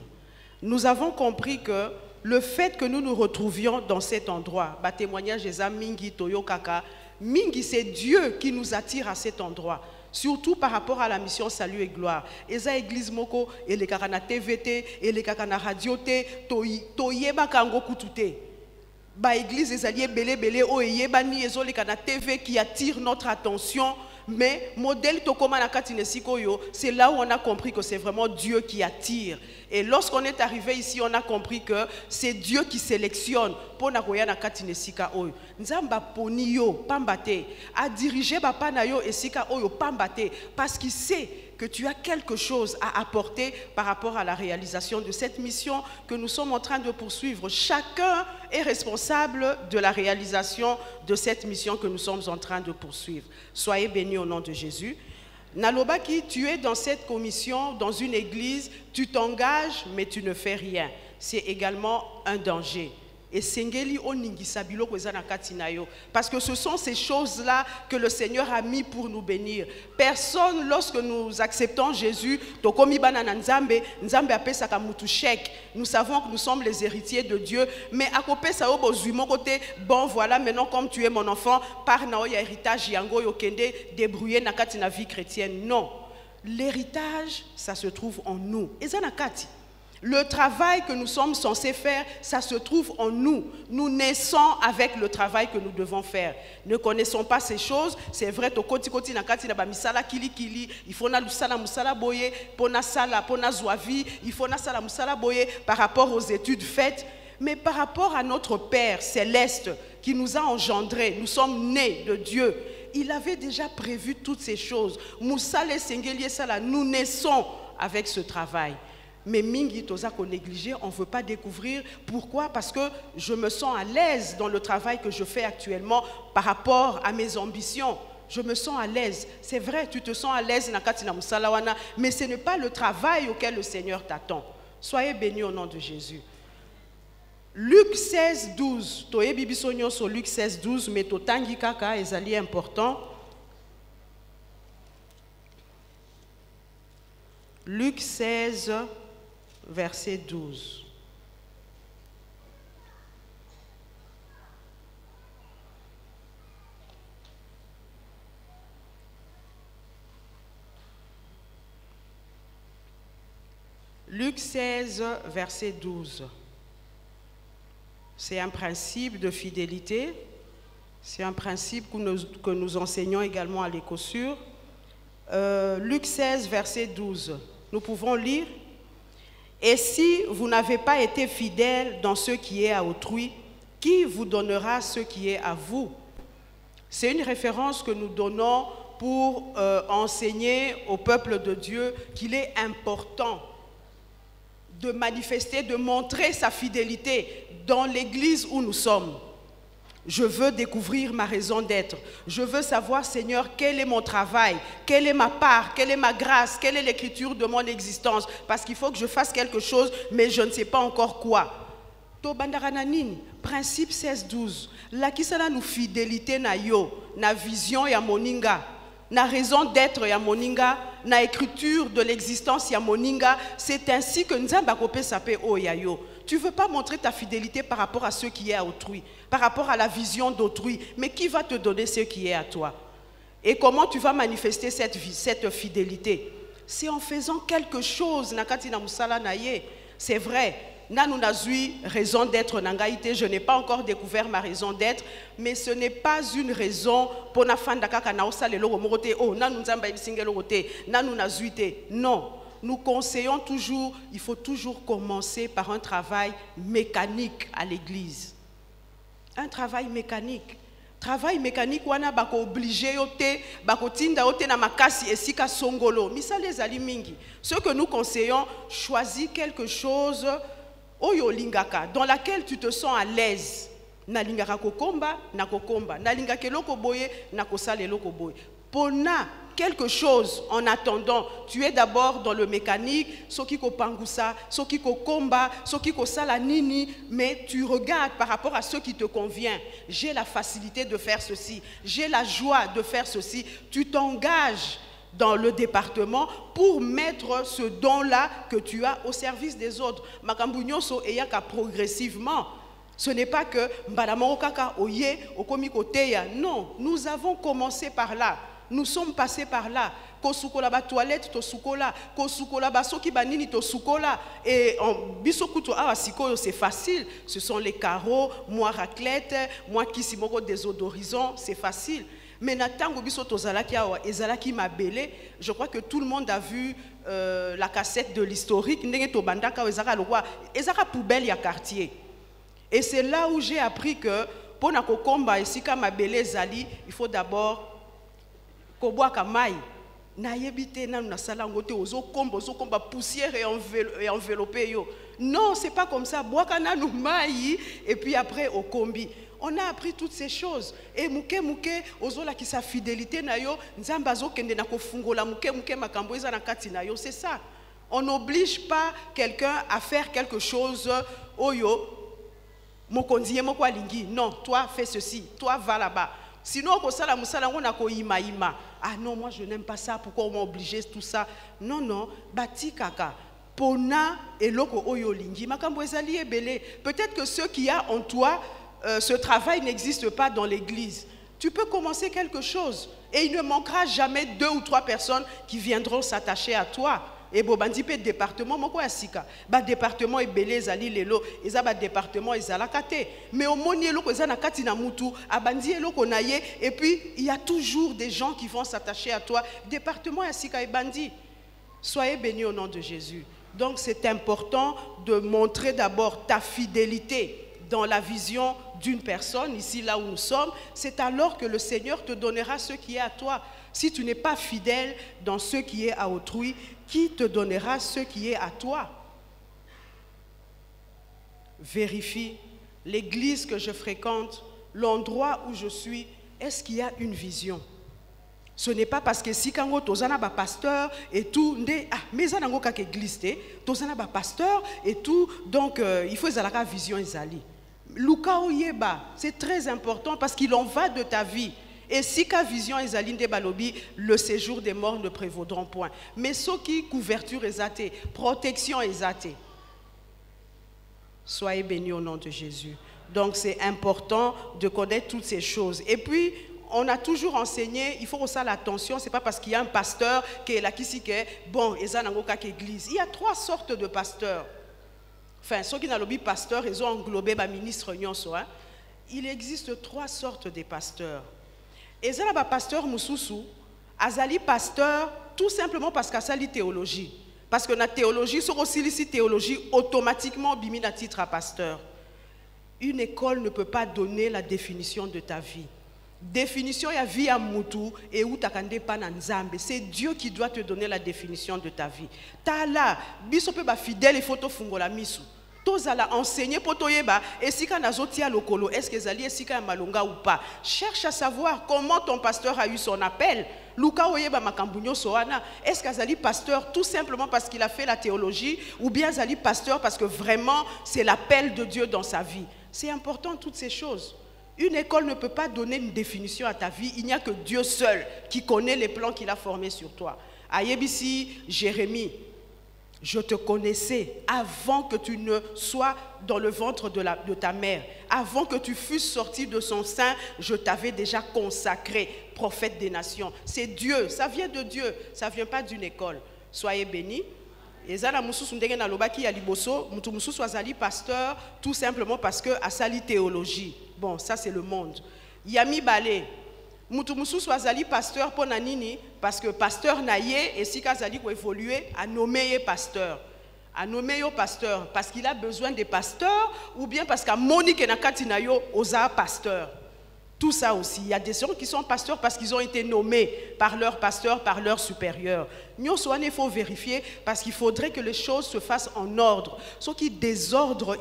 Nous avons compris que le fait que nous nous retrouvions dans cet endroit, témoignage des Mingi Toyo Kaka, Mingi, c'est Dieu qui nous attire à cet endroit, surtout par rapport à la mission Salut et Gloire. Eza église moko, et les kakana TVT, et les kakana radio te, toyeba kango kutute. Ba église ezalié belé belé, o yeba ni ezo les kakana TV qui attire notre attention. Mais modèle Tokoma Nakatinesikoyo, c'est là où on a compris que c'est vraiment Dieu qui attire. Et lorsqu'on est arrivé ici, on a compris que c'est Dieu qui sélectionne pour Nakoya Nakatinesika Oyo. Nzamba Poniyo, Pambate, a dirigé Bapanayo et Sika Oyo, Pambate, parce qu'il sait que tu as quelque chose à apporter par rapport à la réalisation de cette mission que nous sommes en train de poursuivre. Chacun est responsable de la réalisation de cette mission que nous sommes en train de poursuivre. Soyez bénis au nom de Jésus. Nalobaki, tu es dans cette commission, dans une église, tu t'engages, mais tu ne fais rien. C'est également un danger. Et Sengeli oningisa biloko eza na kati na yo. Parce que ce sont ces choses-là que le Seigneur a mis pour nous bénir. Personne, lorsque nous acceptons Jésus, tokomi bana na nzambe, nzambe apesaka mutu chèque. Nous savons que nous sommes les héritiers de Dieu, mais à côté ça mon côté, bon voilà, maintenant comme tu es mon enfant, par na ya héritage yango yo kende débrouiller na kati na vie chrétienne. Non. L'héritage, ça se trouve en nous. Eza na kati. Le travail que nous sommes censés faire, ça se trouve en nous. Nous naissons avec le travail que nous devons faire. Ne connaissons pas ces choses. C'est vrai, il faut par rapport aux études faites. Mais par rapport à notre Père céleste qui nous a engendrés, nous sommes nés de Dieu. Il avait déjà prévu toutes ces choses. Nous naissons avec ce travail. Mais Mingi Tozako négligé, on ne veut pas découvrir. Pourquoi? Parce que je me sens à l'aise dans le travail que je fais actuellement par rapport à mes ambitions. Je me sens à l'aise. C'est vrai, tu te sens à l'aise, mais ce n'est pas le travail auquel le Seigneur t'attend. Soyez bénis au nom de Jésus. Luc 16, 12. Toye bibisonyo sur Luc 16, 12, mais totangi kaka ezali important. Luc 16, verset 12. Luc 16, verset 12. C'est un principe de fidélité. C'est un principe que nous enseignons également à l'Écosur. Luc 16, verset 12. Nous pouvons lire. Et si vous n'avez pas été fidèle dans ce qui est à autrui, qui vous donnera ce qui est à vous? C'est une référence que nous donnons pour enseigner au peuple de Dieu qu'il est important de manifester, de montrer sa fidélité dans l'église où nous sommes. Je veux découvrir ma raison d'être. Je veux savoir, Seigneur, quel est mon travail, quelle est ma part, quelle est ma grâce, quelle est l'écriture de mon existence. Parce qu'il faut que je fasse quelque chose, mais je ne sais pas encore quoi. To bandarananine, principe 16-12. La qui sera nous fidélité na yo, na vision ya moninga, na raison d'être ya moninga, na écriture de l'existence ya moninga. C'est ainsi que Nzamba kopé sapé o ya yo. Tu ne veux pas montrer ta fidélité par rapport à ce qui est à autrui, par rapport à la vision d'autrui, mais qui va te donner ce qui est à toi? Et comment tu vas manifester cette fidélité? C'est en faisant quelque chose. C'est vrai, raison d'être nangaïté, je n'ai pas encore découvert ma raison d'être, mais ce n'est pas une raison pour non. Nous conseillons toujours, il faut toujours commencer par un travail mécanique à l'église. Un travail mécanique. Travail mécanique, on a obligé bako tinda ote na makasi esika songolo. Misale ezali mingi. Ce que nous conseillons, choisis quelque chose oyo lingaka, dans laquelle tu te sens à l'aise. Na lingaka kokomba, na kokomba. Na lingaka eloko boye, na kosala eloko boye. Pona quelque chose en attendant, tu es d'abord dans le mécanique, soki ko pangusa, soki ko komba, soki ko sala nini, mais tu regardes par rapport à ce qui te convient. J'ai la facilité de faire ceci, j'ai la joie de faire ceci. Tu t'engages dans le département pour mettre ce don-là que tu as au service des autres. Makambu nyonso eyaka progressivement. Ce n'est pas que mbadamo kaka oye okomi koteya. Non, nous avons commencé par là. Nous sommes passés par là. Kosukola ba toilette to sukola, kosukola ba soki banini to sukola. Et en bisokuto awa sikoyo c'est facile. Ce sont les carreaux, moi raclette, moi kisimoko désodorisant, c'est facile. Mais natango biso tozalaki awa ezalaki mabele. Je crois que tout le monde a vu la cassette de l'historique. Ndenge to bandaka ezaka lokwa, ezaka poubelle ya quartier. Et c'est là où j'ai appris que pour na kokomba esika mabele zali, il faut d'abord Kobwaka mai na yebite na na sala ngote ozo komba poussière et enveloppé yo. Non, c'est pas comme ça. Bwaka na nu mai et puis après au kombi. On a appris toutes ces choses. Et muke ozo la ki sa fidélité na yo, nzamba zo kende na kofungola muke makambo eza na kati na yo, c'est ça. On n'oblige pas quelqu'un à faire quelque chose oyo mokonziye moko alingi. Non, toi fais ceci, toi va là-bas. Sinon, ah non, moi je n'aime pas ça, pourquoi on m'a obligé tout ça? Non, non, bati kaka. Pona eloko oyo lingi, makambo ezali ebele. Peut-être que ce qu'il y a en toi, ce travail n'existe pas dans l'église. Tu peux commencer quelque chose et il ne manquera jamais 2 ou 3 personnes qui viendront s'attacher à toi. Et bobandi pe département moko ya sika ba département ebele ezali lelo eza ba département ezalaka te mais au moni eloko eza na kati na mutu abandi eloko na ye et puis il y a toujours des gens qui vont s'attacher à toi. Département ya sika ebandi. Soyez bénis au nom de Jésus. Donc c'est important de montrer d'abord ta fidélité dans la vision d'une personne ici là où nous sommes. C'est alors que le Seigneur te donnera ce qui est à toi. Si tu n'es pas fidèle dans ce qui est à autrui, qui te donnera ce qui est à toi? Vérifie l'église que je fréquente, l'endroit où je suis, est-ce qu'il y a une vision? Ce n'est pas parce que si kango tozana ba pasteur et tout, mais ça nango kak église te, tozana ba pasteur et tout, donc il faut ezalaka vision ezali. Luka oyeba, c'est très important parce qu'il en va de ta vie. Et si ka vision ezali nde balobi, le séjour des morts ne prévaudront point. Mais ce qui couverture ezate, protection ezate. Soyez bénis au nom de Jésus. Donc c'est important de connaître toutes ces choses. Et puis on a toujours enseigné, il faut aussi l'attention, ce n'est pas parce qu'il y a un pasteur qui est là, qui est bon, et ça n'a aucun église. Il y a 3 sortes de pasteurs. Enfin, ceux qui n'ont pas pasteur, ils ont englobé le ministre Nyonso. Il existe 3 sortes de pasteurs. Et ça, le pasteur Moussoussou, azali pasteur tout simplement parce qu'il a théologie. Parce que la théologie, c'est aussi la théologie, automatiquement, bimina titre à pasteur. Une école ne peut pas donner la définition de ta vie. Définition ya vie à Moutou et où takande pas nzambe. C'est Dieu qui doit te donner la définition de ta vie. Ta là, biso pe ba fidèle et photo fungola misu. Tozala enseigner potoyeba et si kana zotia lokolo est-ce que zali esika malonga ou pas. Cherche à savoir comment ton pasteur a eu son appel. Luka oyeba makambunyo soana est-ce que zali pasteur tout simplement parce qu'il a fait la théologie ou bien zali pasteur parce que vraiment c'est l'appel de Dieu dans sa vie. C'est important toutes ces choses. Une école ne peut pas donner une définition à ta vie. Il n'y a que Dieu seul qui connaît les plans qu'il a formés sur toi. Ayebisi, Jérémie, je te connaissais avant que tu ne sois dans le ventre de ta mère. Avant que tu fusses sorti de son sein, je t'avais déjà consacré prophète des nations. C'est Dieu, ça vient de Dieu, ça ne vient pas d'une école. Soyez bénis. Et zala mususu ndenge na lobaki ya liboso, mutu mususu azali pasteur tout simplement parce que asali théologie. Bon, ça c'est le monde. Yami balé. Mutu mususu azali pasteur pour nanini parce que pasteur naye et si kazali ko évoluer a nommé pasteur. A nommé yo pasteur parce qu'il a besoin des pasteurs ou bien parce qu'à Monique na katina yo oza pasteur. Tout ça aussi, il y a des gens qui sont pasteurs parce qu'ils ont été nommés par leur pasteur, par leur supérieur. Nous, il faut vérifier parce qu'il faudrait que les choses se fassent en ordre. Ce qui désordre,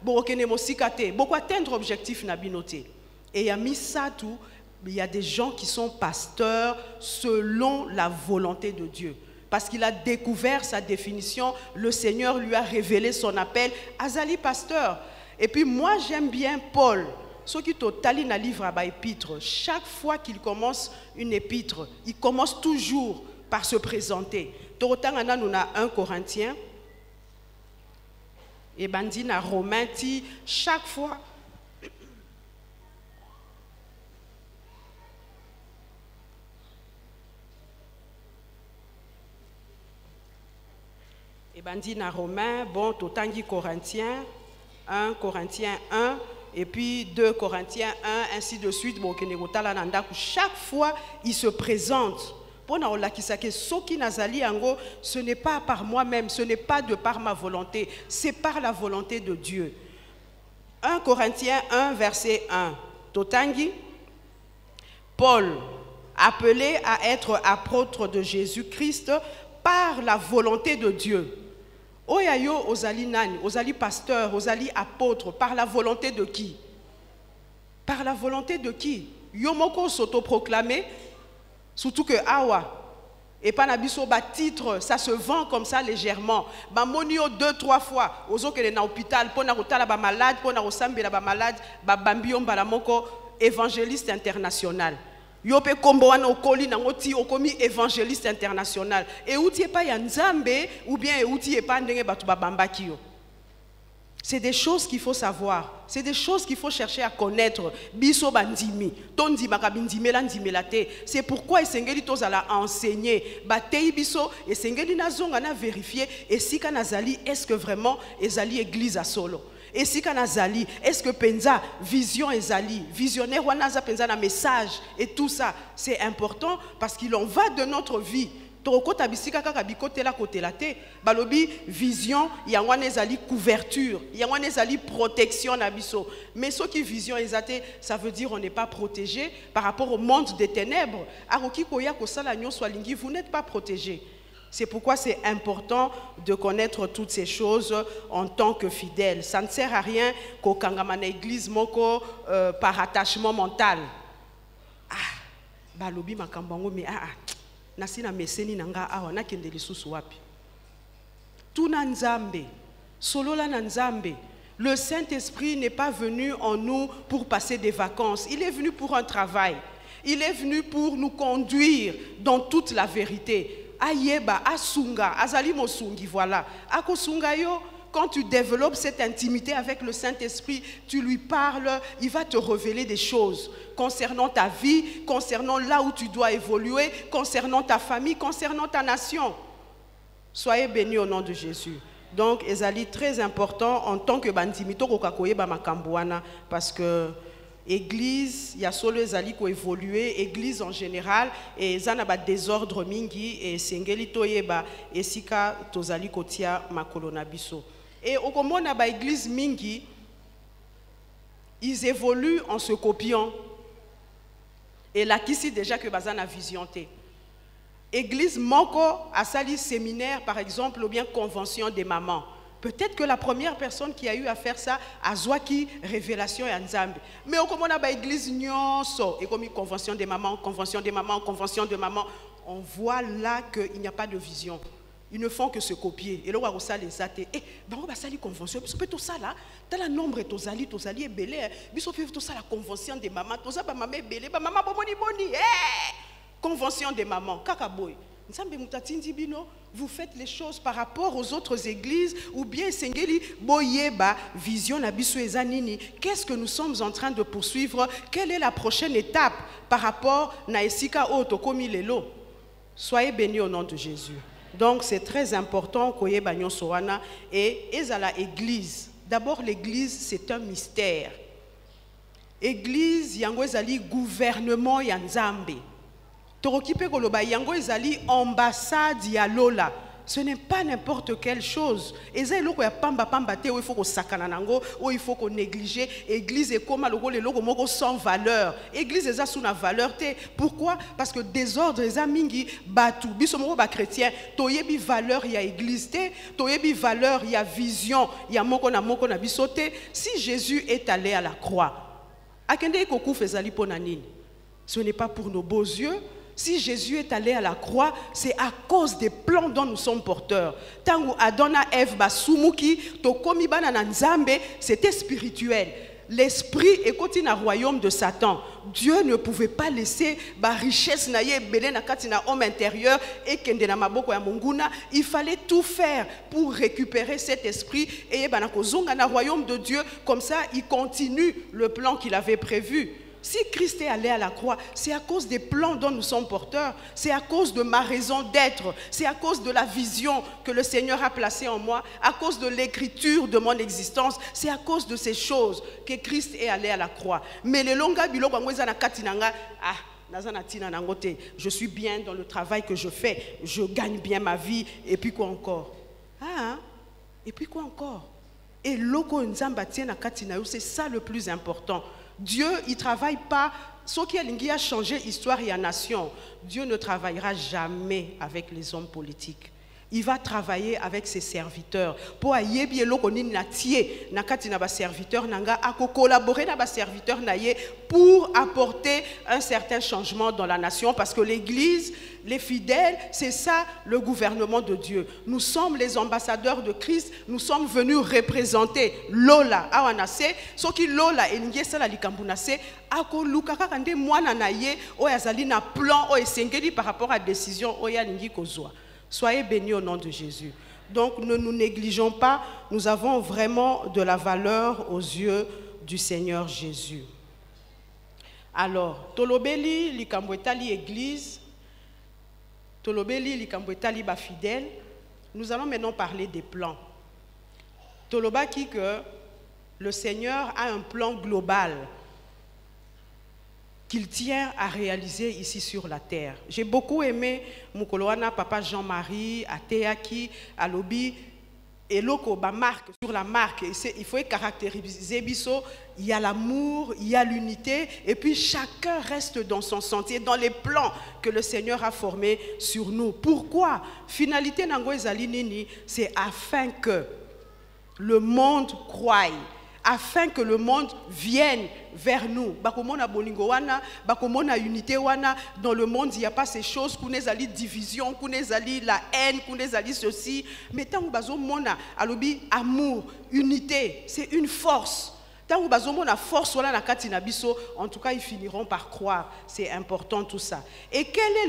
beaucoup atteindre l'objectif nabinoté. Et il y a mis ça tout, il y a des gens qui sont pasteurs selon la volonté de Dieu. Parce qu'il a découvert sa définition, le Seigneur lui a révélé son appel. Azali pasteur. Et puis moi, j'aime bien Paul. Ceux qui totalent un livre à épître, chaque fois qu'il commence une épître, il commence toujours par se présenter. Torotan on a 1 Corinthiens et bandina Romain, chaque fois. Et bandina Romain, bon, totangi Corinthiens, 1 Corinthiens 1. Et puis 2 Corinthiens 1, ainsi de suite. Chaque fois, il se présente. Ce n'est pas par moi-même, ce n'est pas de par ma volonté, c'est par la volonté de Dieu. 1 Corinthiens 1, verset 1. Totangi, Paul, appelé à être apôtre de Jésus-Christ par la volonté de Dieu. Oyayo ozali nani, ozali pasteur, ozali apôtre, par la volonté de qui? Par la volonté de qui? Yomoko s'autoproclamer, surtout que awa, et pas nabiso ba titre, ça se vend comme ça légèrement. Ba monio 2-3 fois, ozo que na hôpital, pona rotala ba malade, pona rosambela ba malade, ba bambion balamoko évangéliste international. Yope kombo wana okoli nangoti okomi évangéliste international. Et outi e pa ya nzambe ou bien outi e pa ndenge batu babambaki yo. C'est des choses qu'il faut savoir. C'est des choses qu'il faut chercher à connaître. Biso bandimi, tondi makabindime la ndimelate. C'est pourquoi esengeli tozala enseigner. Batei biso esengeli nazonga na vérifier et si kanazali est-ce que vraiment ezali église à solo. Et si kanazali, est-ce que penza vision ezali, visionnaire wanaza penza na message et tout ça, c'est important parce qu'il en va de notre vie. Torokota bisika kaka bikote la kote la te, balobi vision, yangwane ezali couverture, yangwane ezali protection na biso. Mais ce qui vision ezate, ça veut dire on n'est pas protégé par rapport au monde des ténèbres. Aroki koya kosala nyon swalingi, vous n'êtes pas protégé. C'est pourquoi c'est important de connaître toutes ces choses en tant que fidèle. Ça ne sert à rien qu'au kangamana église moko par attachement mental. Ah, balobi makambango mais nasina meseni nanga awa nakende lisusu wapi. Tuna nzambe, solola na nzambe. Le Saint-Esprit n'est pas venu en nous pour passer des vacances. Il est venu pour un travail. Il est venu pour nous conduire dans toute la vérité. Ayeba, asunga, azali mosungi, voilà. Akosunga yo, quand tu développes cette intimité avec le Saint-Esprit, tu lui parles, il va te révéler des choses concernant ta vie, concernant là où tu dois évoluer, concernant ta famille, concernant ta nation. Soyez bénis au nom de Jésus. Donc, ezali très important en tant que bandimito kokakoye ba makambuana, parce que Église, il y a solo ezali ko évoluer, Église en général, et zana ba désordre mingi et sengeli toyeba esika tozali kotia makolo na biso. Et au komona ba Église mingi, ils évoluent en se copiant. Et là qu'ici déjà que bazana vision te. Église moko a sali séminaire par exemple ou bien convention des mamans. Peut-être que la première personne qui a eu à faire ça a Zwaki révélation et Nzambe. Mais au comment on a église nyonso et comme convention des mamans, convention des mamans, convention de mamans, on voit là qu'il n'y a pas de vision. Ils ne font que se copier. Et là on ça les athées. Eh, ben on va sali convention. Biso peut tout ça là. Dans la nombre tozali est belé. Biso peut tout ça la convention des mamans. Toza ba maman belé, ba maman bomoni boni. Eh! Convention des mamans. Kakaboy. Vous faites les choses par rapport aux autres églises ou bien Sengeli Boyeba, vision Nabisu Ezanini. Qu'est-ce que nous sommes en train de poursuivre? Quelle est la prochaine étape par rapport Naesika Otokomi Lelo? Soyez bénis au nom de Jésus. Donc c'est très important Koyeba Nyosoana et Ezala Église. D'abord l'église c'est un mystère. Église yango ezali gouvernement ya Nzambe. Torokipe koloba yango ezali ambassade ya Lola. Ce n'est pas n'importe quelle chose. Eza eloko ya pamba pamba te où il faut ko sakana nango, où il faut ko négliger. Église est comme loko le loko moko sans valeur. Église eza sous na valeur te. Pourquoi? Parce que désordre eza mingi batu biso moko ba chrétien toyebi valeur ya église te, toyebi valeur ya vision ya moko na biso te. Si Jésus est allé à la croix, akende ko kufa ezali pona nini? Ce n'est pas pour nos beaux yeux. Si Jésus est allé à la croix, c'est à cause des plans dont nous sommes porteurs. Tangu Adona Eve basumuki tokomi bana na Nzambe, c'était spirituel. L'esprit est côté na royaume de Satan. Dieu ne pouvait pas laisser ba richesse na ye belé na kati na homme intérieur et kende na maboko ya monguna. Il fallait tout faire pour récupérer cet esprit et bana kozonga na royaume de Dieu. Comme ça, il continue le plan qu'il avait prévu. Si Christ est allé à la croix, c'est à cause des plans dont nous sommes porteurs, c'est à cause de ma raison d'être, c'est à cause de la vision que le Seigneur a placée en moi, à cause de l'écriture de mon existence, c'est à cause de ces choses que Christ est allé à la croix. Mais les longa biloko ngweza katinanga, je suis bien dans le travail que je fais, je gagne bien ma vie, et puis quoi encore? Et puis quoi encore? Et loko nzamba tiena katina, c'est ça le plus important. Dieu, il ne travaille pas, ce qui a changé l'histoire et la nation. Dieu ne travaillera jamais avec les hommes politiques. Il va travailler avec ses serviteurs. Pour ayebi eloko nini na tie na kati na ba serviteur nanga ako collaborer na ba serviteur na ye pour apporter un certain changement dans la nation parce que l'église, les fidèles, c'est ça le gouvernement de Dieu. Nous sommes les ambassadeurs de Christ, nous sommes venus représenter Lola awanase soki Lola elingi sala likambunase ako lukaka kande mwana na ye o yazali na plan o esengeli par rapport à décision o ya lingi kozwa. Soyez bénis au nom de Jésus. Donc ne nous négligeons pas, nous avons vraiment de la valeur aux yeux du Seigneur Jésus. Alors, tolobeli likambwetali église, tolobeli likambwetali ba fidèle, nous allons maintenant parler des plans. Tolobaki que le Seigneur a un plan global qu'il tient à réaliser ici sur la terre. J'ai beaucoup aimé Mukoloana, Papa Jean-Marie, Ateaki, Alobi, et Loko, marque sur la marque. Il faut caractériser Bisso, il y a l'amour, il y a l'unité, et puis chacun reste dans son sentier, dans les plans que le Seigneur a formés sur nous. Pourquoi? Finalité Nango Ezali Nini, c'est afin que le monde croie, afin que le monde vienne vers nous. Bakomona bolingo wana, bakomona unité wana. Dans le monde, il n'y a pas ces choses. Kounezali division, kounezali la haine, kounezali ceci. Mais tant que bazo mona alobi amour, unité, c'est une force. Tant que bazomo na force wala na kati na biso, en tout cas ils finiront par croire. C'est important tout ça. Et quel est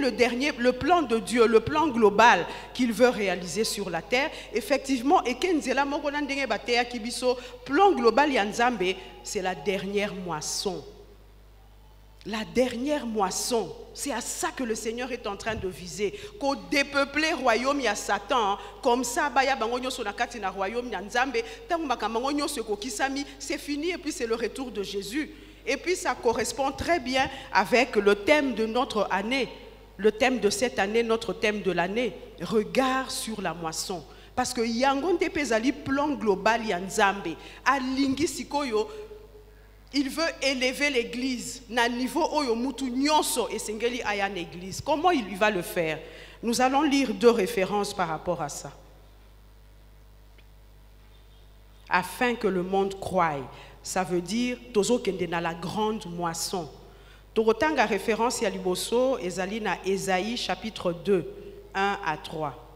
le plan de Dieu, le plan global qu'il veut réaliser sur la terre? Effectivement, et kenzela moko na ndenge bateya kibiso, plan global ya Nzambe, c'est la dernière moisson. La dernière moisson, c'est à ça que le Seigneur est en train de viser. Qu'au dépeupler royaume, il y a Satan. Comme ça, royaume, c'est fini et puis c'est le retour de Jésus. Et puis ça correspond très bien avec le thème de notre année. Le thème de cette année, notre thème de l'année. Regard sur la moisson. Parce que Yangonde Pezali, plan global, Yanzambe. A Lingisikoyo. Il veut élever l'église na niveau oyo mutu nyonso et sengeli aya l'église. Comment il va le faire? Nous allons lire 2 références par rapport à ça. Afin que le monde croie, ça veut dire tozo kende na la grande moisson. Torotanga référence ya liboso ezali na Ésaïe chapitre 2, 1 à 3.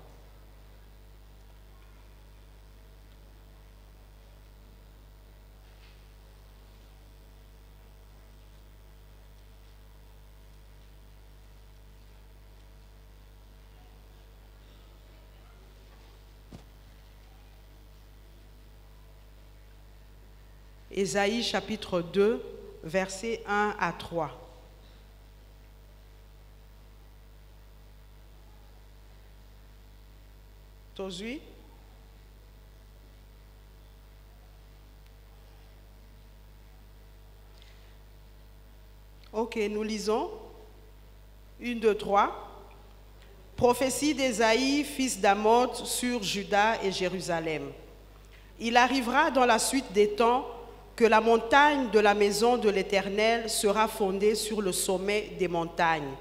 Ésaïe chapitre 2, versets 1 à 3. Tozui. Ok, nous lisons. 1, 2, 3. Prophétie d'Ésaïe, fils d'Amoz, sur Juda et Jérusalem. Il arrivera dans la suite des temps que la montagne de la maison de l'Éternel sera fondée sur le sommet des montagnes,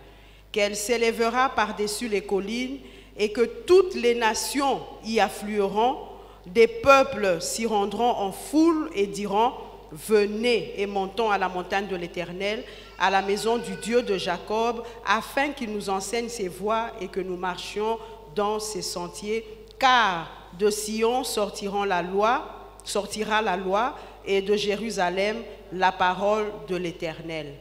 qu'elle s'élèvera par-dessus les collines et que toutes les nations y afflueront, des peuples s'y rendront en foule et diront « Venez et montons à la montagne de l'Éternel, à la maison du Dieu de Jacob, afin qu'il nous enseigne ses voies et que nous marchions dans ses sentiers, car de Sion sortira la loi, et de Jérusalem la parole de l'Éternel. »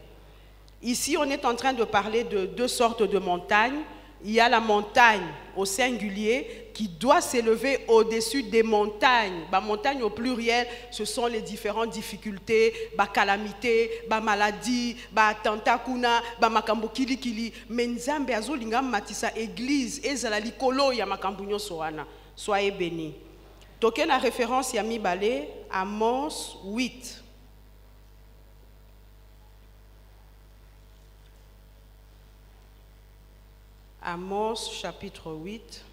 Ici, on est en train de parler de 2 sortes de montagnes. Il y a la montagne au singulier qui doit s'élever au-dessus des montagnes. Les montagnes au pluriel, ce sont les différentes difficultés, les calamités, les maladies, les attentats, les makambo kili. Mais Nzambe azolinga matisa église ezala likolo ya makambo nyonso wana. Soyez bénis. Toke la référence ya mibale, Amos 8. Amos chapitre 8.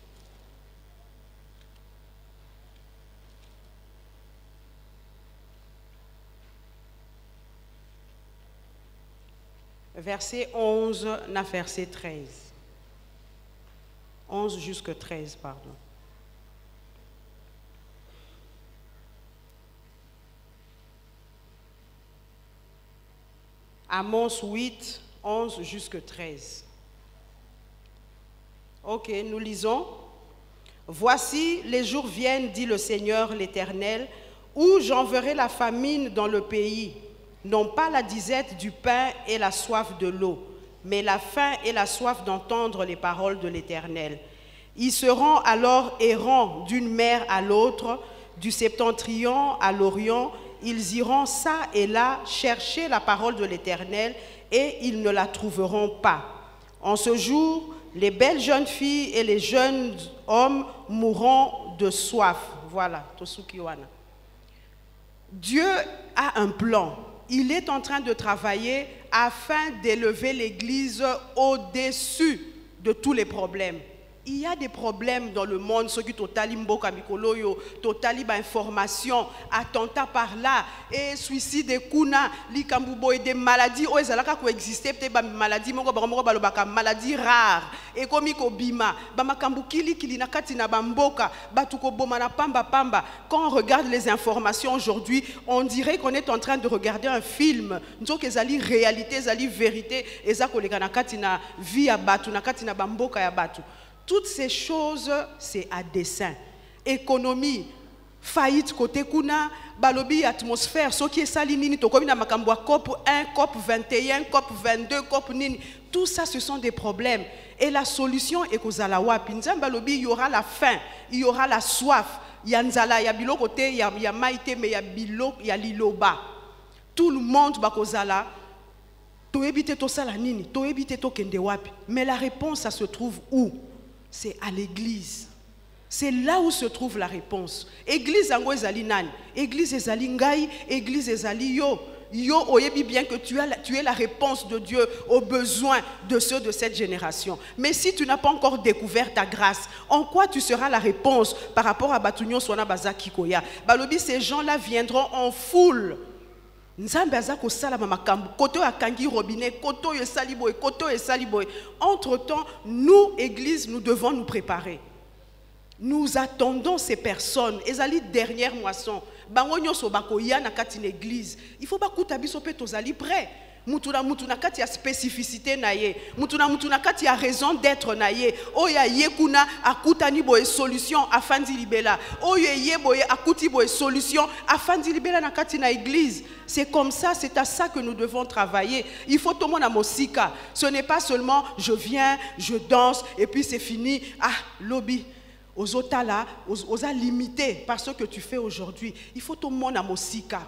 Verset 11 na verset 13. 11 jusqu'à 13, pardon. Amos 8, 11 jusqu'à 13. Ok, nous lisons. Voici, les jours viennent, dit le Seigneur l'Éternel, où j'enverrai la famine dans le pays, non pas la disette du pain et la soif de l'eau, mais la faim et la soif d'entendre les paroles de l'Éternel. Ils seront alors errants d'une mer à l'autre, du septentrion à l'orient. Ils iront ça et là chercher la parole de l'Éternel et ils ne la trouveront pas. En ce jour, les belles jeunes filles et les jeunes hommes mourront de soif. Voilà, Tosukiwana. Dieu a un plan. Il est en train de travailler afin d'élever l'Église au-dessus de tous les problèmes. Il y a des problèmes dans le monde, ceux qui totali mboka mikoloyo, totali ba information, attentat par là, et suicide et kuna, likambubo et des maladies, oh ezalaka ko exister peut-être ba maladie moko ba maladie rare, et comme ko bima, ba makambu kili na kati na ba mboka, ba tuko boma na pamba. Quand on regarde les informations aujourd'hui, on dirait qu'on est en train de regarder un film. Nzo kezali réalité, ezali vérité, ezako leka na kati na vie ya batu, na kati na ba mboka ya batu. Toutes ces choses, c'est à dessein. Économie, faillite côté kuna balobi atmosphère ce qui est sali nini to komi na makambo COP 1 COP 21 COP 22 COP nini, tout ça ce sont des problèmes et la solution est kozala wapi nzambe balobi il y aura la faim, il y aura la soif, il y a nzala ya biloko te ya maite mais ya biloko ya liloba, tout le monde ba kozala to ebite to sala nini to ebite to kende wapi, mais la réponse ça se trouve où? C'est à l'église. C'est là où se trouve la réponse. Église ango ezali nani? Église ezali ngai, église ezali yo. Yo oyebi bien que tu es la réponse de Dieu aux besoins de ceux de cette génération. Mais si tu n'as pas encore découvert ta grâce, en quoi tu seras la réponse par rapport à Batunyo Swana Bazaki Koya? Balobi, ces gens-là viendront en foule. Nzambe azako sala makambo koto akangi robinet koto yo saliboy koto yo saliboy. Entre-temps, nous église, nous devons nous préparer. Nous attendons ces personnes. Ezali dernière moisson. Bango nyoso bakoya na kati na église. Il faut bakuta biso pe tozali prêt. Mutuna kati ya spécificité na ye. Mutuna kati ya raison d'être na ye. Oya ye kuna akutani boye solution afandi libela. Oya ye boye akuti boye solution afandi libela na kati na église. C'est comme ça, c'est à ça que nous devons travailler. Il faut tout le monde à Mosika. Ce n'est pas seulement je viens, je danse et puis c'est fini. Ah, lobby. Aux otala, aux limités par ce que tu fais aujourd'hui. Il faut tout le monde à Mosika.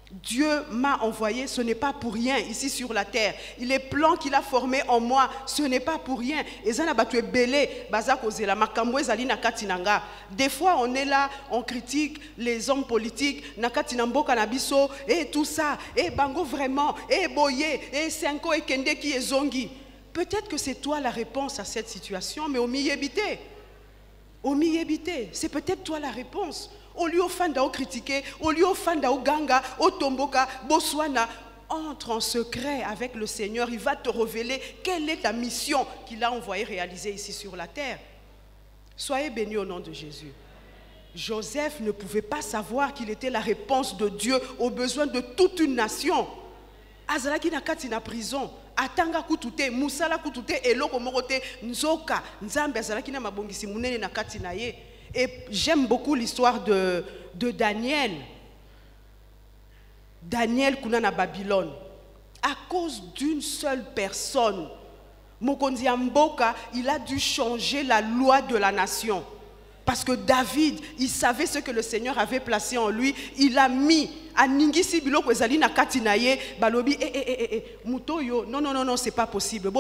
Dieu m'a envoyé, ce n'est pas pour rien ici sur la terre. Les plans qu'il a formés en moi, ce n'est pas pour rien. Des fois, on est là, on critique les hommes politiques, et tout ça, et bango vraiment, et boye, et senko et kende qui est zongi. Peut-être que c'est toi la réponse à cette situation, mais au miyebité. C'est peut-être toi la réponse. Au lieu de critiquer, au lieu de ganga, au tomboka, Botswana, entre en secret avec le Seigneur. Il va te révéler quelle est ta mission qu'il a envoyé réaliser ici sur la terre. Soyez bénis au nom de Jésus. Joseph ne pouvait pas savoir qu'il était la réponse de Dieu aux besoins de toute une nation. Azalaki na kati na prison. Atanga kutute, musala kutute, eloko morote, nzoka, nzambe azalaki na mabongisi munene na kati na ye. Et j'aime beaucoup l'histoire de Daniel. Daniel kuna na Babylone. À cause d'une seule personne, Mokonzi Mboka, il a dû changer la loi de la nation. Parce que David, il savait ce que le Seigneur avait placé en lui. Il a mis à Ningisi Biloko Ezali na Katinaye, Balobi, Mutoyo, non, c'est pas possible.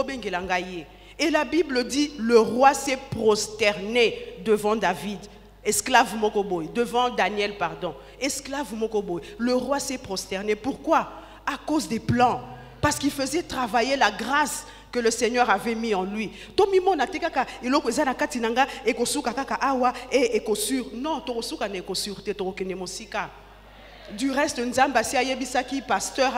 Et la Bible dit, le roi s'est prosterné devant David. Esclave Mokoboy, devant Daniel, pardon. Esclave Mokoboy. Le roi s'est prosterné. Pourquoi? À cause des plans. Parce qu'il faisait travailler la grâce que le Seigneur avait mis en lui. Du reste, pasteur,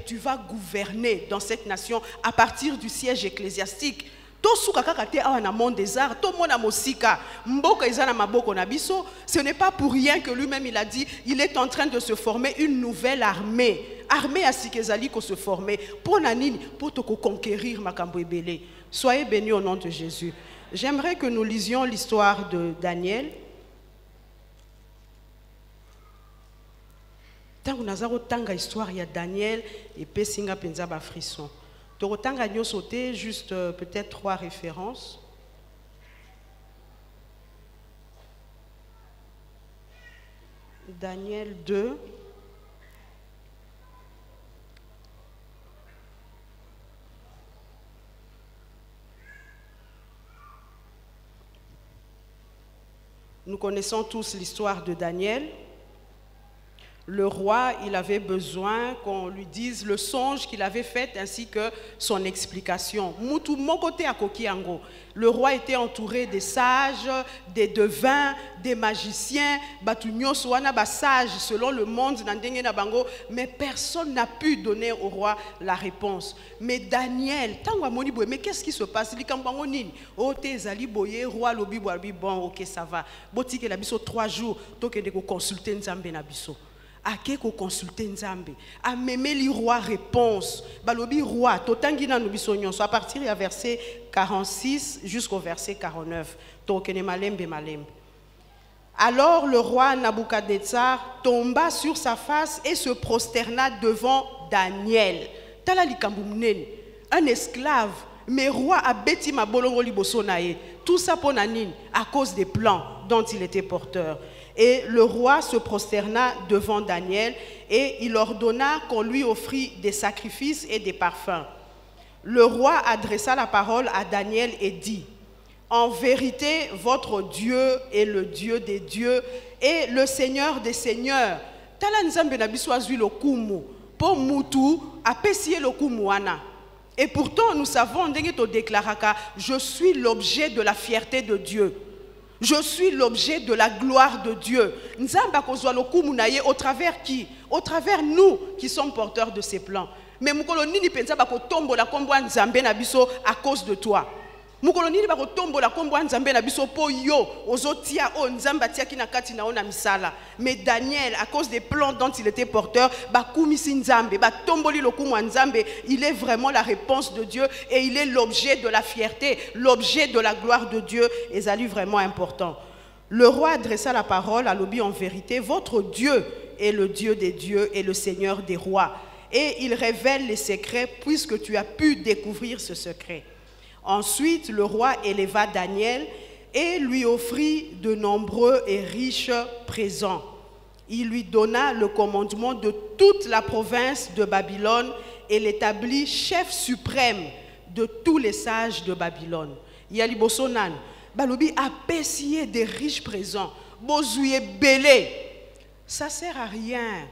tu vas gouverner dans cette nation à partir du siège ecclésiastique. Ce n'est pas pour rien que lui-même il a dit il est en train de se former une nouvelle armée. Armée à Sikezali qu'on se former pour nanine pour te conquérir makambo ebele. Soyez bénis au nom de Jésus. J'aimerais que nous lisions l'histoire de Daniel. Tango nazaro tanga histoire ya Daniel et pesinga penza ba frisson. Torotanga nyo sauté juste peut-être 3 références. Daniel 2. Nous connaissons tous l'histoire de Daniel. Le roi, il avait besoin qu'on lui dise le songe qu'il avait fait ainsi que son explication. Le roi était entouré des sages, des devins, des magiciens, sages selon le monde, mais personne n'a pu donner au roi la réponse. Mais Daniel, mais qu'est-ce qui se passe? Roi lobi bon, ok, ça va. 3 jours, consulter Nzambe na biso. A ko consulter Nzambe a memé li roi réponse balobi roi totangi na nubiso nyonso à partir du verset 46 jusqu'au verset 49 tokene malembe. Alors le roi Nabuchodonosor tomba sur sa face et se prosterna devant Daniel. Tala likambo munene, un esclave, mais roi a beti mabolongo liboso na ye. Tout ça pour nanine, à cause des plans dont il était porteur. Et le roi se prosterna devant Daniel et il ordonna qu'on lui offrit des sacrifices et des parfums. Le roi adressa la parole à Daniel et dit: en vérité, votre Dieu est le Dieu des dieux et le Seigneur des seigneurs. Tala nzambe na biso azwi lokumu po mutu apesiye lokumu wana. Et pourtant, nous savons, ndenge to deklaraka, je suis l'objet de la fierté de Dieu. Je suis l'objet de la gloire de Dieu. Nzamba kozwa lokumu na ye au travers qui? Au travers nous qui sommes porteurs de ces plans. Mais mukolo nini penza bako tombo la kombo nzambe na biso à cause de toi. Mukolo nini bako tombo la kombo nzambe na biso po yo ozotia o nzamba tia ki na kati na ona misala. Mais Daniel, à cause des plans dont il était porteur, bakumisi nzambe, batomboli lokumu nzambe, il est vraiment la réponse de Dieu et il est l'objet de la fierté, l'objet de la gloire de Dieu, et ça lui vraiment important. Le roi adressa la parole à l'obi en vérité, votre Dieu est le Dieu des dieux et le Seigneur des rois. Et il révèle les secrets puisque tu as pu découvrir ce secret. Ensuite, le roi éleva Daniel et lui offrit de nombreux et riches présents. Il lui donna le commandement de toute la province de Babylone et l'établit chef suprême de tous les sages de Babylone. Yali bosonan, balobi a payé des riches présents, bozouye belé. Ça sert à rien.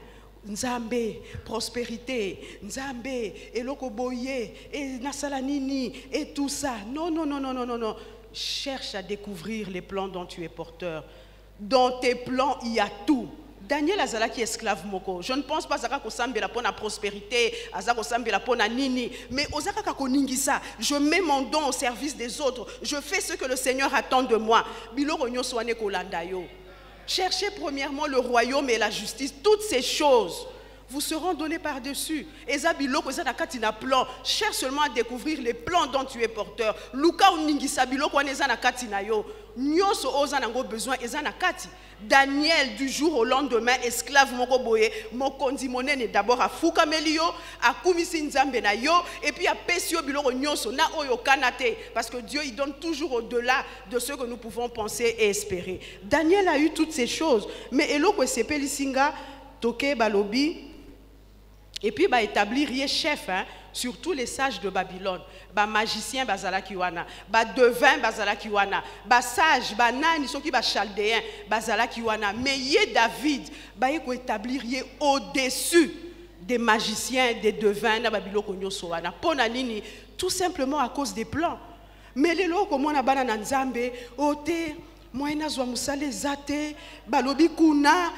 Nzambe, prospérité, Nzambe, eloko boye, et nasalanini, et tout ça. Non, non, non, non, non, non, non. Cherche à découvrir les plans dont tu es porteur. Dans tes plans, il y a tout. Daniel Azalaki esclave moko. Je ne pense pas à Kosambe la pona prospérité, à Kosambe la pona nini, mais Osaka Kakoningisa, je mets mon don au service des autres. Je fais ce que le Seigneur attend de moi. Bilo Ronyo Soane Kolandayo. Cherchez premièrement le royaume et la justice. Toutes ces choses vous seront données par-dessus. Cherche seulement à découvrir les plans dont tu es porteur. Daniel, du jour au lendemain, esclave mokoboye, mokondi monene d'abord à Fukamelio, à Kumisi Nzambe na yo, et puis à Pesio biloko nyoso na oyo kanate, parce que Dieu il donne toujours au-delà de ce que nous pouvons penser et espérer. Daniel a eu toutes ces choses, mais eloko sepeli singa toke balobi, et puis bah établir yé chef sur tous les sages de Babylone. Ba magicien bazala kiwana, ba devin bazala kiwana, ba sage, ba nani soki ba chaldéen bazala kiwana. Mais yé David, ba yé ko établir yé au-dessus des magiciens, des devins na babilo konyo sowana. Pona nini, tout simplement à cause des plans. Mais les loko mona bana na nzambe, ote moi nazwa musale zate balobi kuna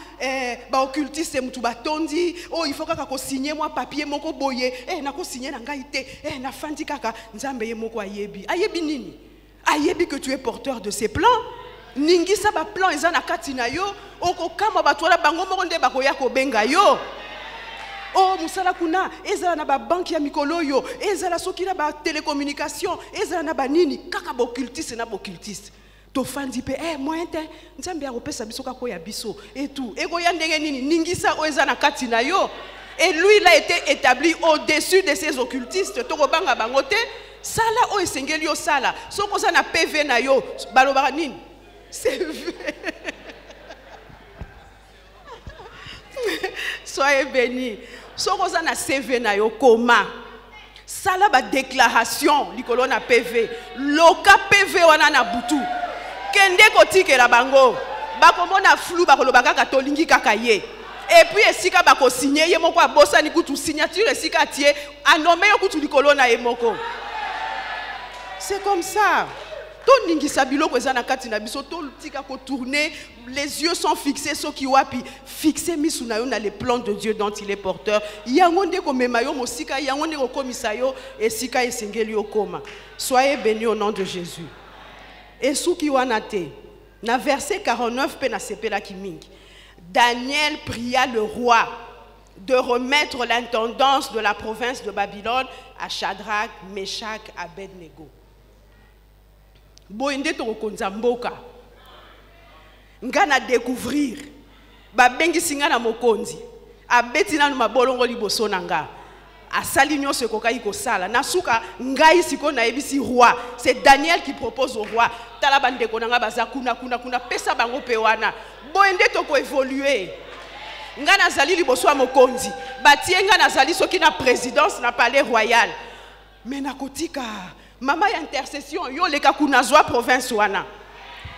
ba occultiste mutu batondi oh il faut kaka ko signer moi papier moko boye na ko signer na ngai te na fandi kaka nzambe ye moko ayebi nini ayebi que tu es porteur de ces plans ningisa ba plan eza na kati na yo okokama batwala bango moko nde bakoya ko benga yo. Oh, musala kuna, ezala na ba banque ya mikolo yo, ezala soki na ba télécommunication, ezala na ba nini, kaka ba occultiste na ba occultiste. Tofandi pe moyen te nzambe ya kopesa biso kako ya biso et tout ego ya ndenge nini ningisa oeza na kati na yo et lui il a été établi au-dessus de ces occultistes tokobanga bango te sala o esengeli yo sala soko za na PV na yo balobaka nini CV. Soyez bénis. Soko za na CV na yo koma sala ba déclaration likolo na PV loka PV wana na butu kende kotike la bango bakomona flou bakolobaka katolingi kaka ye et puis esika bako signer ye moko abosa ni kutu signature esika tie anome yo kutu likolo na ye moko. C'est comme ça. To ningisa biloko eza na kati na biso to tika ko tourner les yeux sont fixés sur qui wapi fixer misu na yo na les plans de Dieu dont il est porteur yango nde ko mema yo mosika yango nde ko komisa yo esika esengeli yo koma. Soyez bénis au nom de Jésus. Et souki wanate na verset 49 pe na sepela kimingi Daniel pria le roi de remettre l'intendance de la province de Babylone à Shadrach, Meshach, Abednego. Boende to konza mboka Ngana découvrir. Ba bengi singa na mokonzi. Abeti na mabolongo liboso nanga. Asali nyonso ekokai kosala. Nasuka ngai siko na yebisi roi. C'est Daniel qui propose au roi. Tala bandeko nanga baza kuna pesa bango pe wana. Boende toko évoluer. Nga nazali liboso ya mokonzi. Batie nga nazali soki na présidence na palais royal. Mais nakotika mama ya intercession yo leka kuna zwa province wana.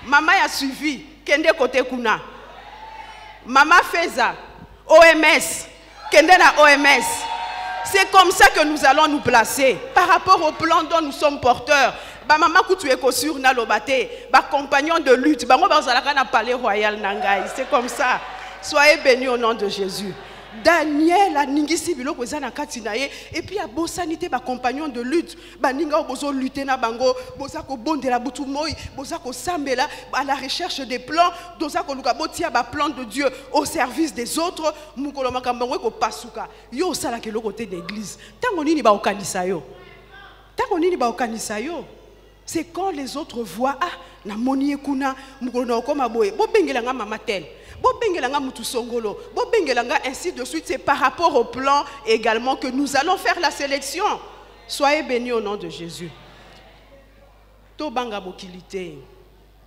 Mama ya suivi kende kote kuna. Mama Feza OMS kende na OMS. C'est comme ça que nous allons nous placer par rapport au plan dont nous sommes porteurs. Ba mama kutu eko sur na lobate, ba compagnon de lutte, bango bazalaka na palais royal nangai. C'est comme ça. Soyez bénis au nom de Jésus. Daniel a ningisi biloko ezana kati na ye et puis a bosanité ba compagnon de lutte ba ninga bozo lutter na bango boza ko bondela butu moi boza ko sambela à la recherche des plans doza ko luka botia ba plan de Dieu au service des autres mukolo makambango ko pasuka yo sala ke lokote d'église tango nini ba okanisa yo c'est quand les autres voient ah na moni kuna mukolo na okoma boye bo bengela nga mama tel. Ainsi de suite, c'est par rapport au plan également que nous allons faire la sélection. Soyez bénis au nom de Jésus. Tobanga bokilité.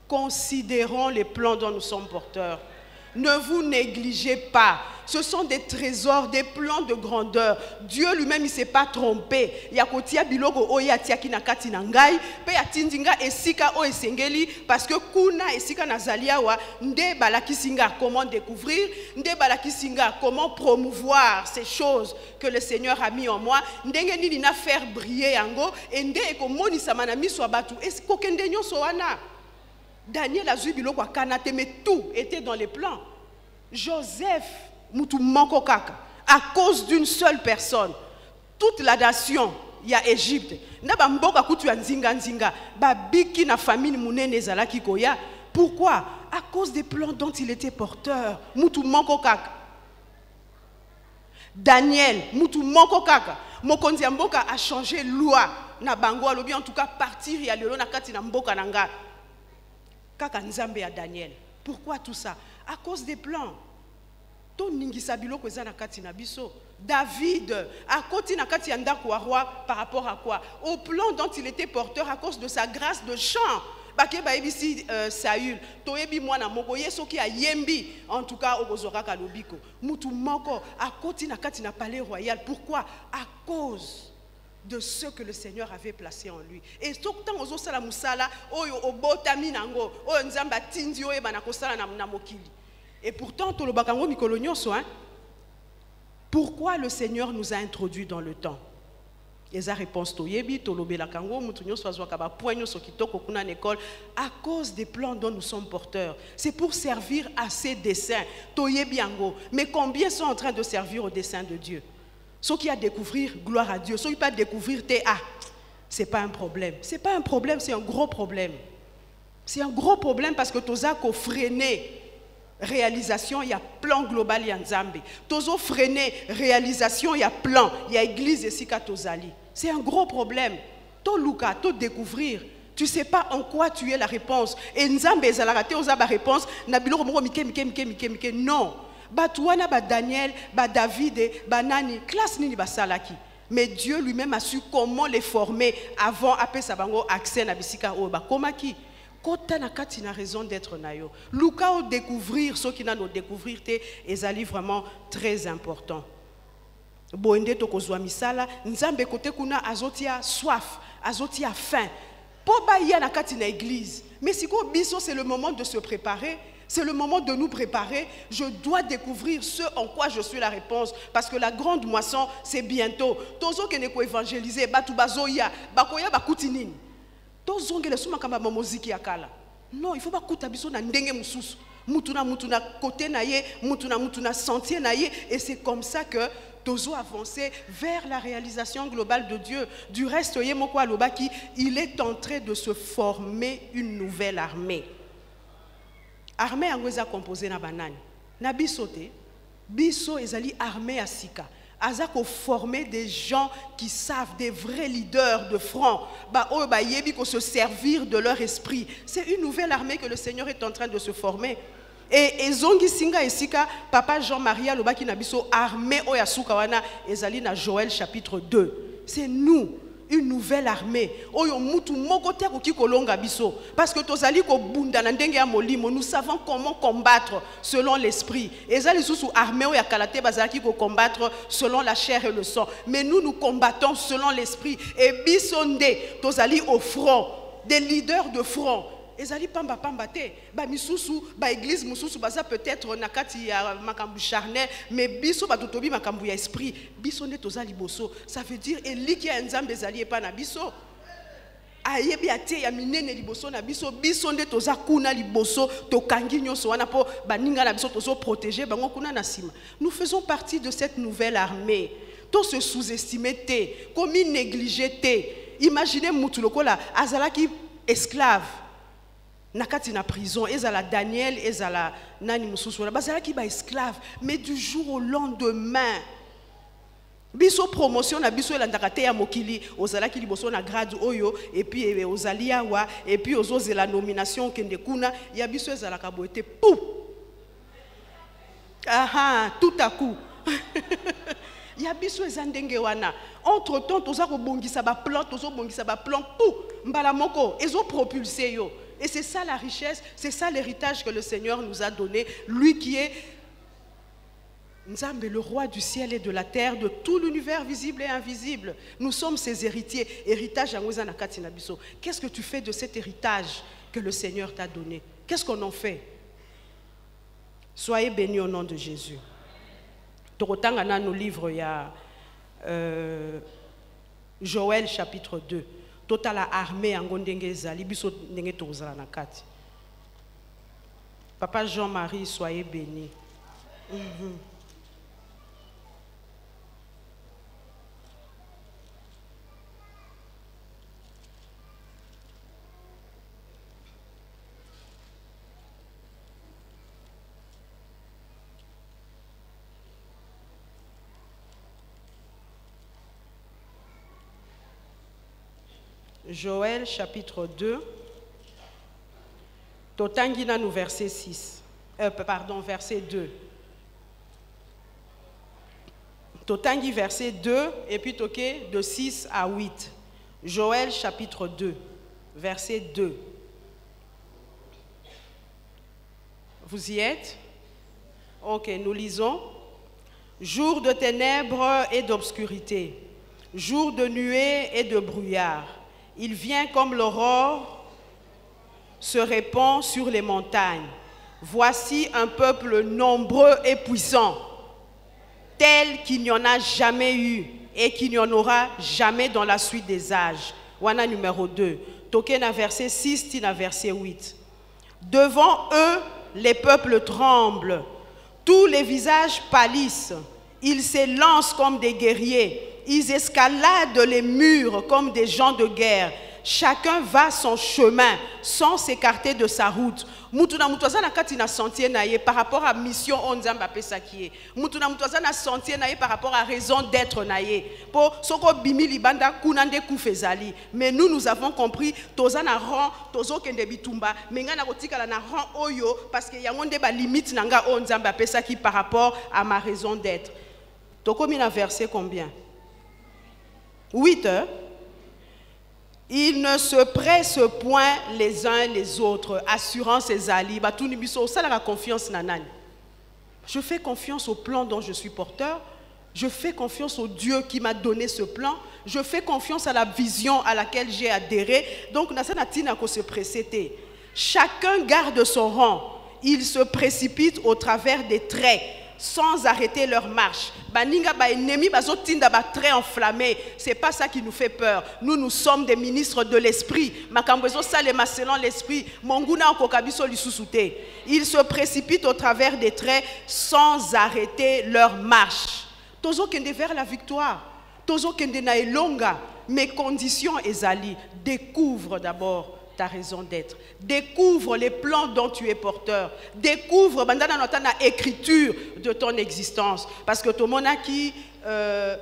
Considérons les plans dont nous sommes porteurs. Ne vous négligez pas. Ce sont des trésors, des plans de grandeur. Dieu lui-même, il ne s'est pas trompé. Yakotia biloko oyatia kinakati nangai, pe yatindinga esika o esengeli parce que kuna esika nazaliawa nde balakisinga comment découvrir, nde balakisinga comment promouvoir ces choses que le Seigneur a mis en moi, ndenge nini na faire briller yango et nde ekomonisa manami so batu esikokende nyonso wana. Daniel a zui biloko kanate mais tout était dans les plans. Joseph mutu moko kaka à cause d'une seule personne toute la nation ya Égypte na ba mboka kutu ya nzinga ba biki na famille munene ezalaki koya. Pourquoi? À cause des plans dont il était porteur. Mutu moko kaka. Daniel mutu moko kaka mokonzi ya mboka a changé loi na bango alobi en tout cas partir ya lelo na kati na mboka nanga kaka nzambe ya Daniel. Pourquoi tout ça? À cause des plans. David a continué à kati yanda kwa roi par rapport à quoi? Au plan dont il était porteur à cause de sa grâce de chant. Bake ba ebisi Saül toyebi mwana moko yeso ki ayembi en tout cas okozora kalobiko mutu moko a continué à kati na palais royal. Pourquoi? À cause de ce que le Seigneur avait placé en lui. Et tant ozo sala musala oyo obotami nango oyo nzamba tindi oyo bana kosala na mokili. Et pourtant, pourquoi le Seigneur nous a introduits dans le temps? Et sa réponse, à cause des plans dont nous sommes porteurs. C'est pour servir à ses desseins. Mais combien sont en train de servir au dessein de Dieu? Ceux qui a découvrir, gloire à Dieu. Ceux qui pas découvrir, c'est pas un problème. C'est pas un problème, c'est un gros problème. C'est un gros problème parce que tu as freiné. Réalisation, il y a plan global, il y a Nzambe. Tozo freiner réalisation, il y a plan, il y a église ici qu'à Tozali. C'est un gros problème. To luka, to découvrir. Tu ne sais pas en quoi tu es la réponse. Et Nzambe ezalaka te oza ba réponse, na biloko moko mike. Non. Batouana ba Daniel, ba David, ba nani, classe nini ba salaki. Mais Dieu lui-même a su comment les former avant après sabango accès na bisika o ba komaki. Kota na kati na raison d'être nayo. Luka au découvrir ce qui n'a no découvrir te ezali vraiment très important. Boende to kozwa misala nzambe kote kuna azotia soif, azotia faim. Po ba ya na kati na église. Mais siko biso c'est le moment de se préparer. C'est le moment de nous préparer. Je dois découvrir ce en quoi je suis la réponse. Parce que la grande moisson, c'est bientôt. Tozo ke ne ko évangéliser, batu bazoya, bakoya bakutinini. Non, il faut pas kuta biso na ndenge mususu. Mutuna côté na ye, mutuna sentier na ye, et c'est comme ça que tozo avancer vers la réalisation globale de Dieu. Du reste, yemoko alobaki, il est en train de se former une nouvelle armée. Armée angweza composée na banane. Na bisote, biso ezali armée asika. Azako former des gens qui savent, des vrais leaders de front, se servir de leur esprit. C'est une nouvelle armée que le Seigneur est en train de se former. Et zongi singa esika papa Jean-Marie alobaki na biso armée oya suka wana ezali na Joël chapitre 2. C'est nous, une nouvelle armée. Oyo mutu moko te ko kolonga biso parce que tozali ko bunda na ndenge ya molimo, nous savons comment combattre selon l'esprit. Ezali susu armée oya kalate bazaki ko combattre selon la chair et le sang. Mais nous combattons selon l'esprit et bisonde tozali au front, des leaders de front. Ezali pamba pamba te ba misusu ba église mususu baza peut-être nakati ya makambu charnel mais biso ba totobi makambu ya esprit biso nde tozali boso. Ça veut dire eliki ya nzambe ezali epa na biso ayebi ate ya minene liboso na biso biso nde toza kuna liboso tokangi nyonso wana po baninga na biso tozo protéger bango kuna na sima. Nous faisons partie de cette nouvelle armée. To se sous-estimer te, comme négliger te. Imaginez mutu lokola azalaki esclave nakati na prison, ezala Daniel, ezala nani mususu na bazala ki ba esclave, mais du jour au lendemain biso promotion na biso elandaka te ya mokili ozala ki liboso na grade oyo et puis ozali awa et puis ozoze la nomination kende kuna ya biso ezala ka boete pou aha tout à coup ya biso ezandenge wana entre temps toza ko bongisa ba plan tozo bongisa ba plan pou mbala moko ezo propulser yo. Et c'est ça la richesse, c'est ça l'héritage que le Seigneur nous a donné. Lui qui est Nzambe, le roi du ciel et de la terre, de tout l'univers visible et invisible. Nous sommes ses héritiers. Héritage à Mweza Nakati Nabiso. Qu'est-ce que tu fais de cet héritage que le Seigneur t'a donné? Qu'est-ce qu'on en fait? Soyez bénis au nom de Jésus. Torotangana nos livres, il y a Joël chapitre 2. Total armée en gondenge zali biso ndenge tozala na kati. Papa Jean-Marie, soyez béni. Joël chapitre 2, Totangina nous verset 6, verset 2. Totangi verset 2 et puis toqué de 6 à 8. Joël chapitre 2, verset 2. Vous y êtes? Ok, nous lisons. Jour de ténèbres et d'obscurité, jour de nuée et de brouillard. Il vient comme l'aurore, se répand sur les montagnes. Voici un peuple nombreux et puissant, tel qu'il n'y en a jamais eu et qu'il n'y en aura jamais dans la suite des âges. Wana numéro 2. Tokena verset 6, tina verset 8. Devant eux, les peuples tremblent, tous les visages pâlissent, ils s'élancent comme des guerriers. Ils escaladent les murs comme des gens de guerre. Chacun va son chemin sans s'écarter de sa route. Mutuna mutwazana kati na sentier naie par rapport à mission onzamba pesakie. Mutuna mutwazana sentier naie par rapport à raison d'être naie. Po soko bimi libanda kunande kufezali. Mais nous avons compris tozana rang tozo kende bitumba menga na kotika la na rang oyo parce que yangonde ba limite nanga onzamba pesaki par rapport à ma raison d'être. Tokomi na verset combien? 8 heures. Ils ne se pressent point les uns les autres. Assurance et zali. Ça la confiance nanani. Je fais confiance au plan dont je suis porteur. Je fais confiance au Dieu qui m'a donné ce plan. Je fais confiance à la vision à laquelle j'ai adhéré. Donc, se précéder. Chacun garde son rang. Ils se précipitent au travers des traits, sans arrêter leur marche. Baninga ba ennemi bazotinda ba très enflammé. C'est pas ça qui nous fait peur. Nous sommes des ministres de l'esprit. Makambezo salema selon l'esprit. Monguna okokabiso lisusute. Ils se précipitent au travers des traits sans arrêter leur marche. Tozo kende vers la victoire. Tozo kende na elonga. Mes conditions ezali. Découvre d'abord ta raison d'être. Découvre les plans dont tu es porteur. Découvre bandana notana écriture de ton existence. Parce que tout le monde a qui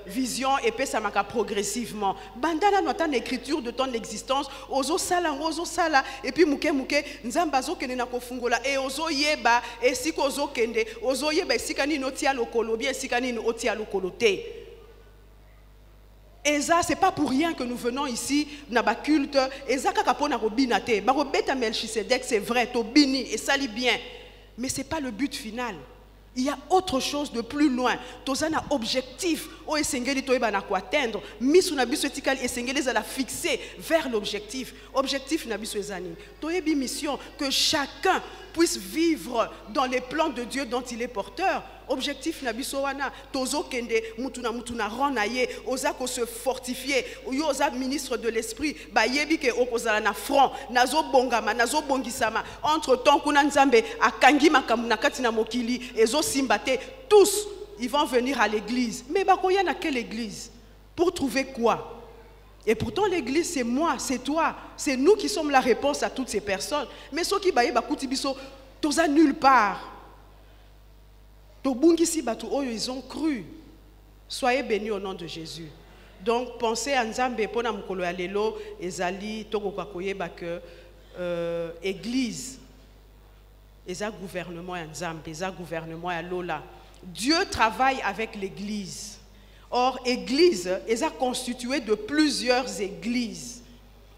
vision et puis ça m'a progressivement. Bandana notre écriture de ton existence, ozo sala, et puis mouke nzambazo kende na kofungola et ozo yeba et si ozo kende, ozo yeba sikani notia lokolo bien sikani notia lokolo te. Et ça, ce n'est pas pour rien que nous venons ici, dans le culte. Et ça, quand on a robinate, Barobeta Melchisedec, c'est vrai, Tobini, et ça lit bien. Mais ce n'est pas le but final. Il y a autre chose de plus loin. Toza na objectif. O esengeli toyeba na ko atteindre. Misu na biso etikali esengeli za la fixer vers l'objectif. Objectif na biso ezani. Toyebi mission que chacun puisse vivre dans les plans de Dieu dont il est porteur. Objectif na biso wana tozo kende mutuna ronaye oza ko se fortifier yo oza ministre de l'esprit ba yebi ke okozala na front nazo bongama nazo bongisama entre temps kuna nzambe akangi makambu na kati na mokili ezo simbate tous ils vont venir à l'église mais ba koya na quelle église pour trouver quoi? Et pourtant l'église c'est moi, c'est toi, c'est nous qui sommes la réponse à toutes ces personnes. Mais ceux qui baye ba kuti biso toza nulle part. Ils ont cru. Soyez bénis au nom de Jésus. Donc, pensez à Nzambe pona mukolo alelo ezali toko kakoyeba que église eza gouvernement ya Nzambe, eza gouvernement ya Lola. Dieu travaille avec l'église. Or, église eza constituée de plusieurs églises.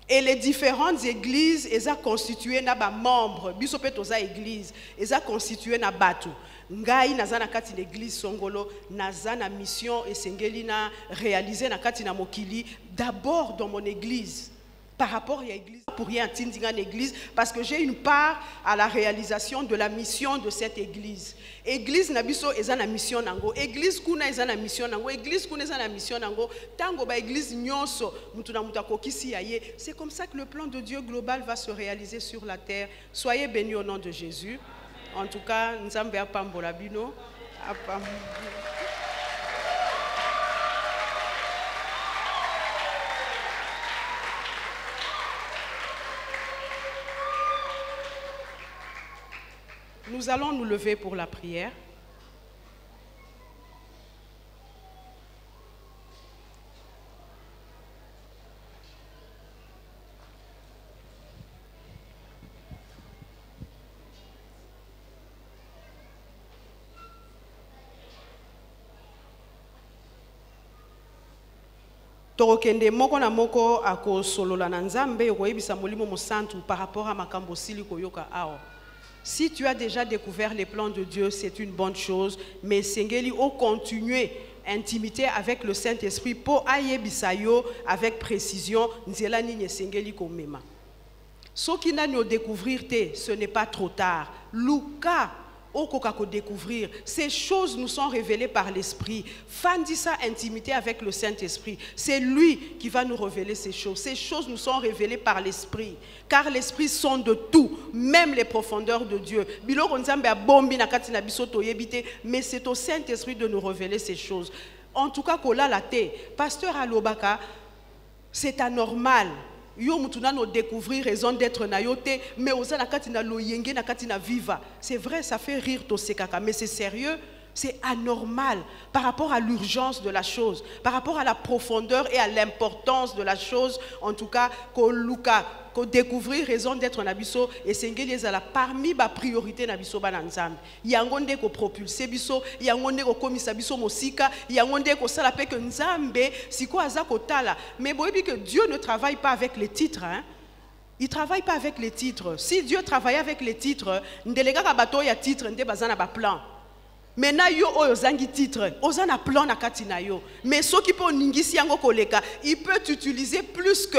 Et les différentes églises eza constituées na ba membres. Biso pe toza église eza constituée na batu. Ngai nazana kati l'église Songolo nazana mission et sengeli na réaliser na kati na mokili d'abord dans mon église par rapport à l'église pour rien tindinga l'église parce que j'ai une part à la réalisation de la mission de cette église. Église na biso ezana mission nango, église kuna ezana mission nango, église kuna ezana mission nango, tango ba église nyonso mutuna mutakokisi yaye. C'est comme ça que le plan de Dieu global va se réaliser sur la terre. Soyez bénis au nom de Jésus. En tout cas, Nzambe apambola bino. Nous allons nous lever pour la prière. Torokende moko na moko ako solola na Nzambe okoyebisa molimo mosantu par rapport à makambo sili koyoka awa. Si tu as déjà découvert les plans de Dieu, c'est une bonne chose, mais sengeli o continuer intimité avec le Saint-Esprit pour ayebisa yo avec précision nzela nini sengeli komema. Soki na no découvrir te, ce n'est pas trop tard. Luka découvrir. Ces choses nous sont révélées par l'Esprit. Fandisa intimité avec le Saint-Esprit. C'est lui qui va nous révéler ces choses. Ces choses nous sont révélées par l'Esprit. Car l'Esprit sonde tout, même les profondeurs de Dieu. Mais c'est au Saint-Esprit de nous révéler ces choses. En tout cas, Pasteur Alobaka, c'est anormal. Yo mutuna no découvrir raison d'être na yote mais oza na kati na loyenge na kati na viva. C'est vrai, ça fait rire to sekaka mais c'est sérieux, c'est anormal par rapport à l'urgence de la chose, par rapport à la profondeur et à l'importance de la chose. En tout cas, ko luka ko découvrir raison d'être na biso et sengeli ezala parmi ba priorité na biso bana Nzambe. Yango nde ko propulser biso, yango nde ko komisa biso mosika, yango nde ko sala pe que Nzambe siko aza kotala. Mais boyebi que Dieu ne travaille pas avec les titres hein. Il ne travaille pas avec les titres. Si Dieu travaillait avec les titres, ndelega ka bato ya titre nde bazana ba plan. Maintenant yo oyo zangi titre, ozana plan na kati na yo. Mais ceux qui peut ningisi yango koleka, il peut utiliser plus que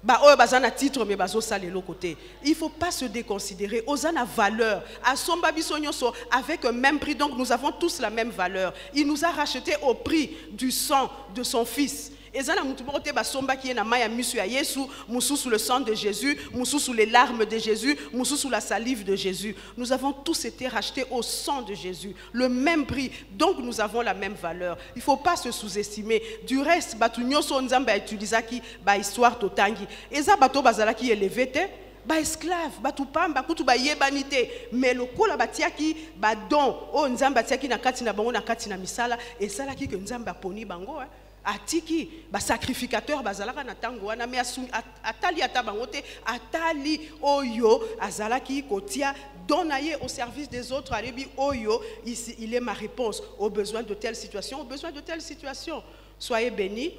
bah oh bazana titre mais bazo sale l'autre côté. Il faut pas se déconsidérer. Ozana valeur. À son babisonyoso avec un même prix, donc nous avons tous la même valeur. Il nous a racheté au prix du sang de son fils. Ezana mutumote basomba qui est na maya misu ya Yesu, musu sous le sang de Jésus, musu sous les larmes de Jésus, musu sous la salive de Jésus. Nous avons tous été rachetés au sang de Jésus, le même prix. Donc nous avons la même valeur. Il faut pas se sous-estimer. Du reste, batu nyoso nzamba utilisaki ba histoire totangi. Eza bato bazala qui élevé te, ba esclave batupamba kutu bayebanite mais lokola batiaki ba don o nzambe atiaki na kati na bango na kati na misala esalaki ke nzambe aponi bango atiki ba sacrificateur bazalaka na tango wana mais atali ata bango te atali oyo azalaki kotia donaye au service des autres alebi oyo ici il est ma réponse aux besoins de telle situation, aux besoins de telle situation. Soyez bénis.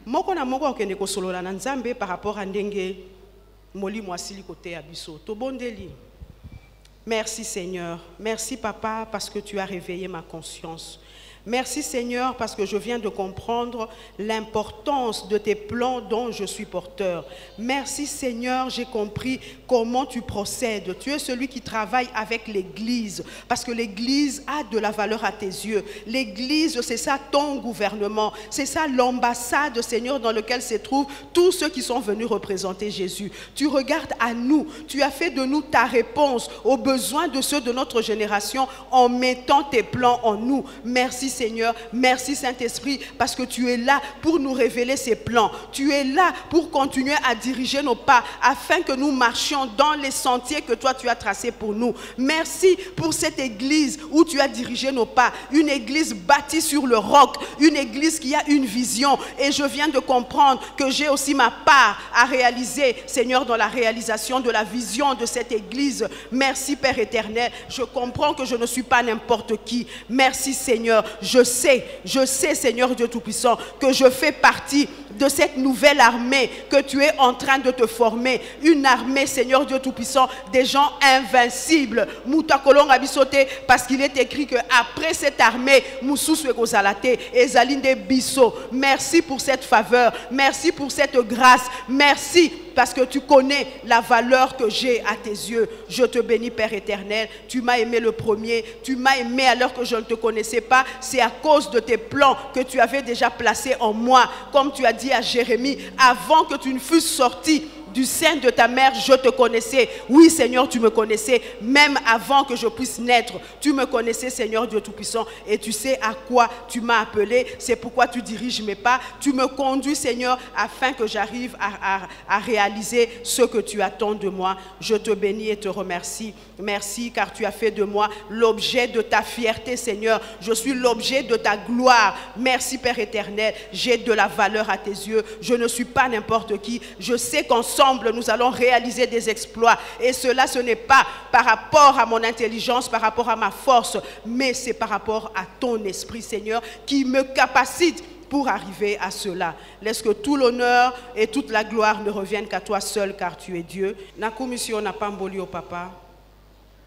Moko na moko okende ko solola na nzambe par rapport à ndenge moli mwasili kote abiso to bondeli. Merci Seigneur, merci Papa parce que tu as réveillé ma conscience. Merci Seigneur parce que je viens de comprendre l'importance de tes plans dont je suis porteur. Merci Seigneur, j'ai compris comment tu procèdes. Tu es celui qui travaille avec l'Église parce que l'Église a de la valeur à tes yeux. L'Église, c'est ça ton gouvernement. C'est ça l'ambassade Seigneur dans lequel se trouvent tous ceux qui sont venus représenter Jésus. Tu regardes à nous. Tu as fait de nous ta réponse aux besoins de ceux de notre génération en mettant tes plans en nous. Merci Seigneur, merci Saint-Esprit parce que tu es là pour nous révéler ces plans. Tu es là pour continuer à diriger nos pas afin que nous marchions dans les sentiers que toi tu as tracés pour nous. Merci pour cette église où tu as dirigé nos pas. Une église bâtie sur le roc, une église qui a une vision. Et je viens de comprendre que j'ai aussi ma part à réaliser, Seigneur, dans la réalisation de la vision de cette église. Merci Père éternel. Je comprends que je ne suis pas n'importe qui. Merci Seigneur. Je sais, Seigneur Dieu Tout-Puissant, que je fais partie de cette nouvelle armée que tu es en train de te former. Une armée, Seigneur Dieu Tout-Puissant, des gens invincibles. Moutakolonga bisote, parce qu'il est écrit qu'après cette armée, Moussous Wekozalate, Ezalinde Bisso. Merci pour cette faveur. Merci pour cette grâce. Merci parce que tu connais la valeur que j'ai à tes yeux. Je te bénis, Père éternel. Tu m'as aimé le premier. Tu m'as aimé alors que je ne te connaissais pas. C'est à cause de tes plans que tu avais déjà placés en moi. Comme tu as dit à Jérémie, avant que tu ne fusses sorti du sein de ta mère, je te connaissais. Oui, Seigneur, tu me connaissais. Même avant que je puisse naître, tu me connaissais, Seigneur Dieu Tout-Puissant. Et tu sais à quoi tu m'as appelé. C'est pourquoi tu diriges mes pas. Tu me conduis, Seigneur, afin que j'arrive à réaliser ce que tu attends de moi. Je te bénis et te remercie. Merci, car tu as fait de moi l'objet de ta fierté, Seigneur. Je suis l'objet de ta gloire. Merci, Père éternel. J'ai de la valeur à tes yeux. Je ne suis pas n'importe qui. Je sais qu'ensemble, nous allons réaliser des exploits. Et cela, ce n'est pas par rapport à mon intelligence, par rapport à ma force, mais c'est par rapport à ton esprit, Seigneur, qui me capacite pour arriver à cela. Laisse que tout l'honneur et toute la gloire ne reviennent qu'à toi seul, car tu es Dieu. Na commission n'a pas mboli au papa.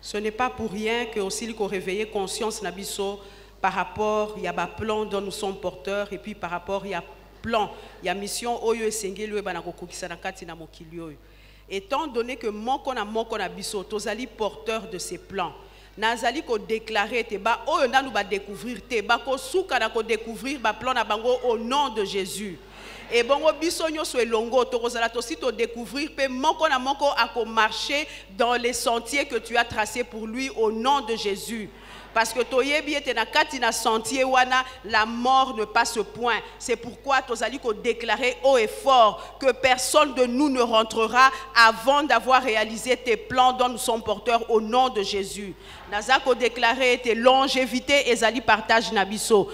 Ce n'est pas pour rien que aussi il faut réveiller conscience nabiso par rapport il y a un plan dont nous sommes porteurs et puis par rapport il y a plan, il y a mission oyo esengeli bana kokokisa na kati na mokili oyo. Étant donné que moko na biso tozali porteur de ces plans. Nazali ko déclarer te ba oyo na nous ba découvrir te ba ko suka na ko découvrir ba plan na bango au nom de Jésus. Et bongo biso nyonso elongo tokozala tosi to découvrir pe moko na moko a ko marcher dans les sentiers que tu as tracés pour lui au nom de Jésus. Parce que toyebi ete na kati na sentier wana la mort ne passe point. C'est pourquoi tozali ko déclarer haut et fort que personne de nous ne rentrera avant d'avoir réalisé tes plans dont nous sommes porteurs au nom de Jésus. Nazako déclaré ete longévité ezali partage nabiso,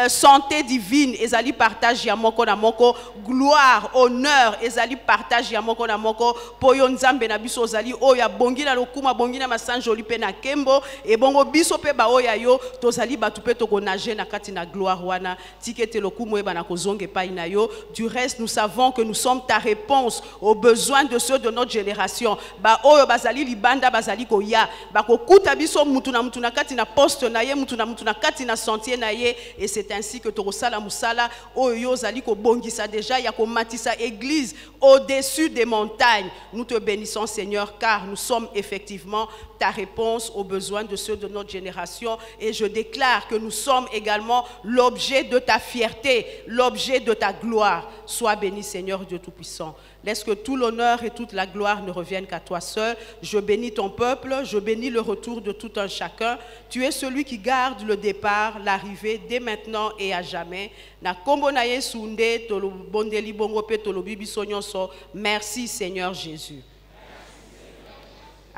santé divine ezali partage ya moko na moko, gloire, honneur ezali partage ya moko na moko, poyo nzambe nabiso ozali oya bongi na lokuma bongi na masanjoli pe na kembo e bongo biso pe ba oya yo tozali batu pe toko nager na kati na gloire wana tikete lokumu e bana kozonge pa ina yo. Du reste nous savons que nous sommes ta réponse aux besoins de ceux de notre génération. Ba oyo bazali libanda bazali koya ba kokuta biso mutu na kati na poste na ye mutu na kati na sentier na ye, et c'est ainsi que torosala musala oyo zali ko bongisa déjà ya ko matisa église au-dessus des montagnes. Nous te bénissons Seigneur car nous sommes effectivement ta réponse aux besoins de ceux de notre génération, et je déclare que nous sommes également l'objet de ta fierté, l'objet de ta gloire. Sois béni Seigneur Dieu Tout-Puissant. Laisse que tout l'honneur et toute la gloire ne reviennent qu'à toi seul. Je bénis ton peuple, je bénis le retour de tout un chacun. Tu es celui qui garde le départ, l'arrivée dès maintenant et à jamais. Na kombo na Yesunde, tolo bondeli bongo pe tolo bibi sonyoso. Merci Seigneur Jésus.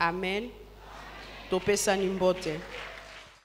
Amen. Topesa nimbote.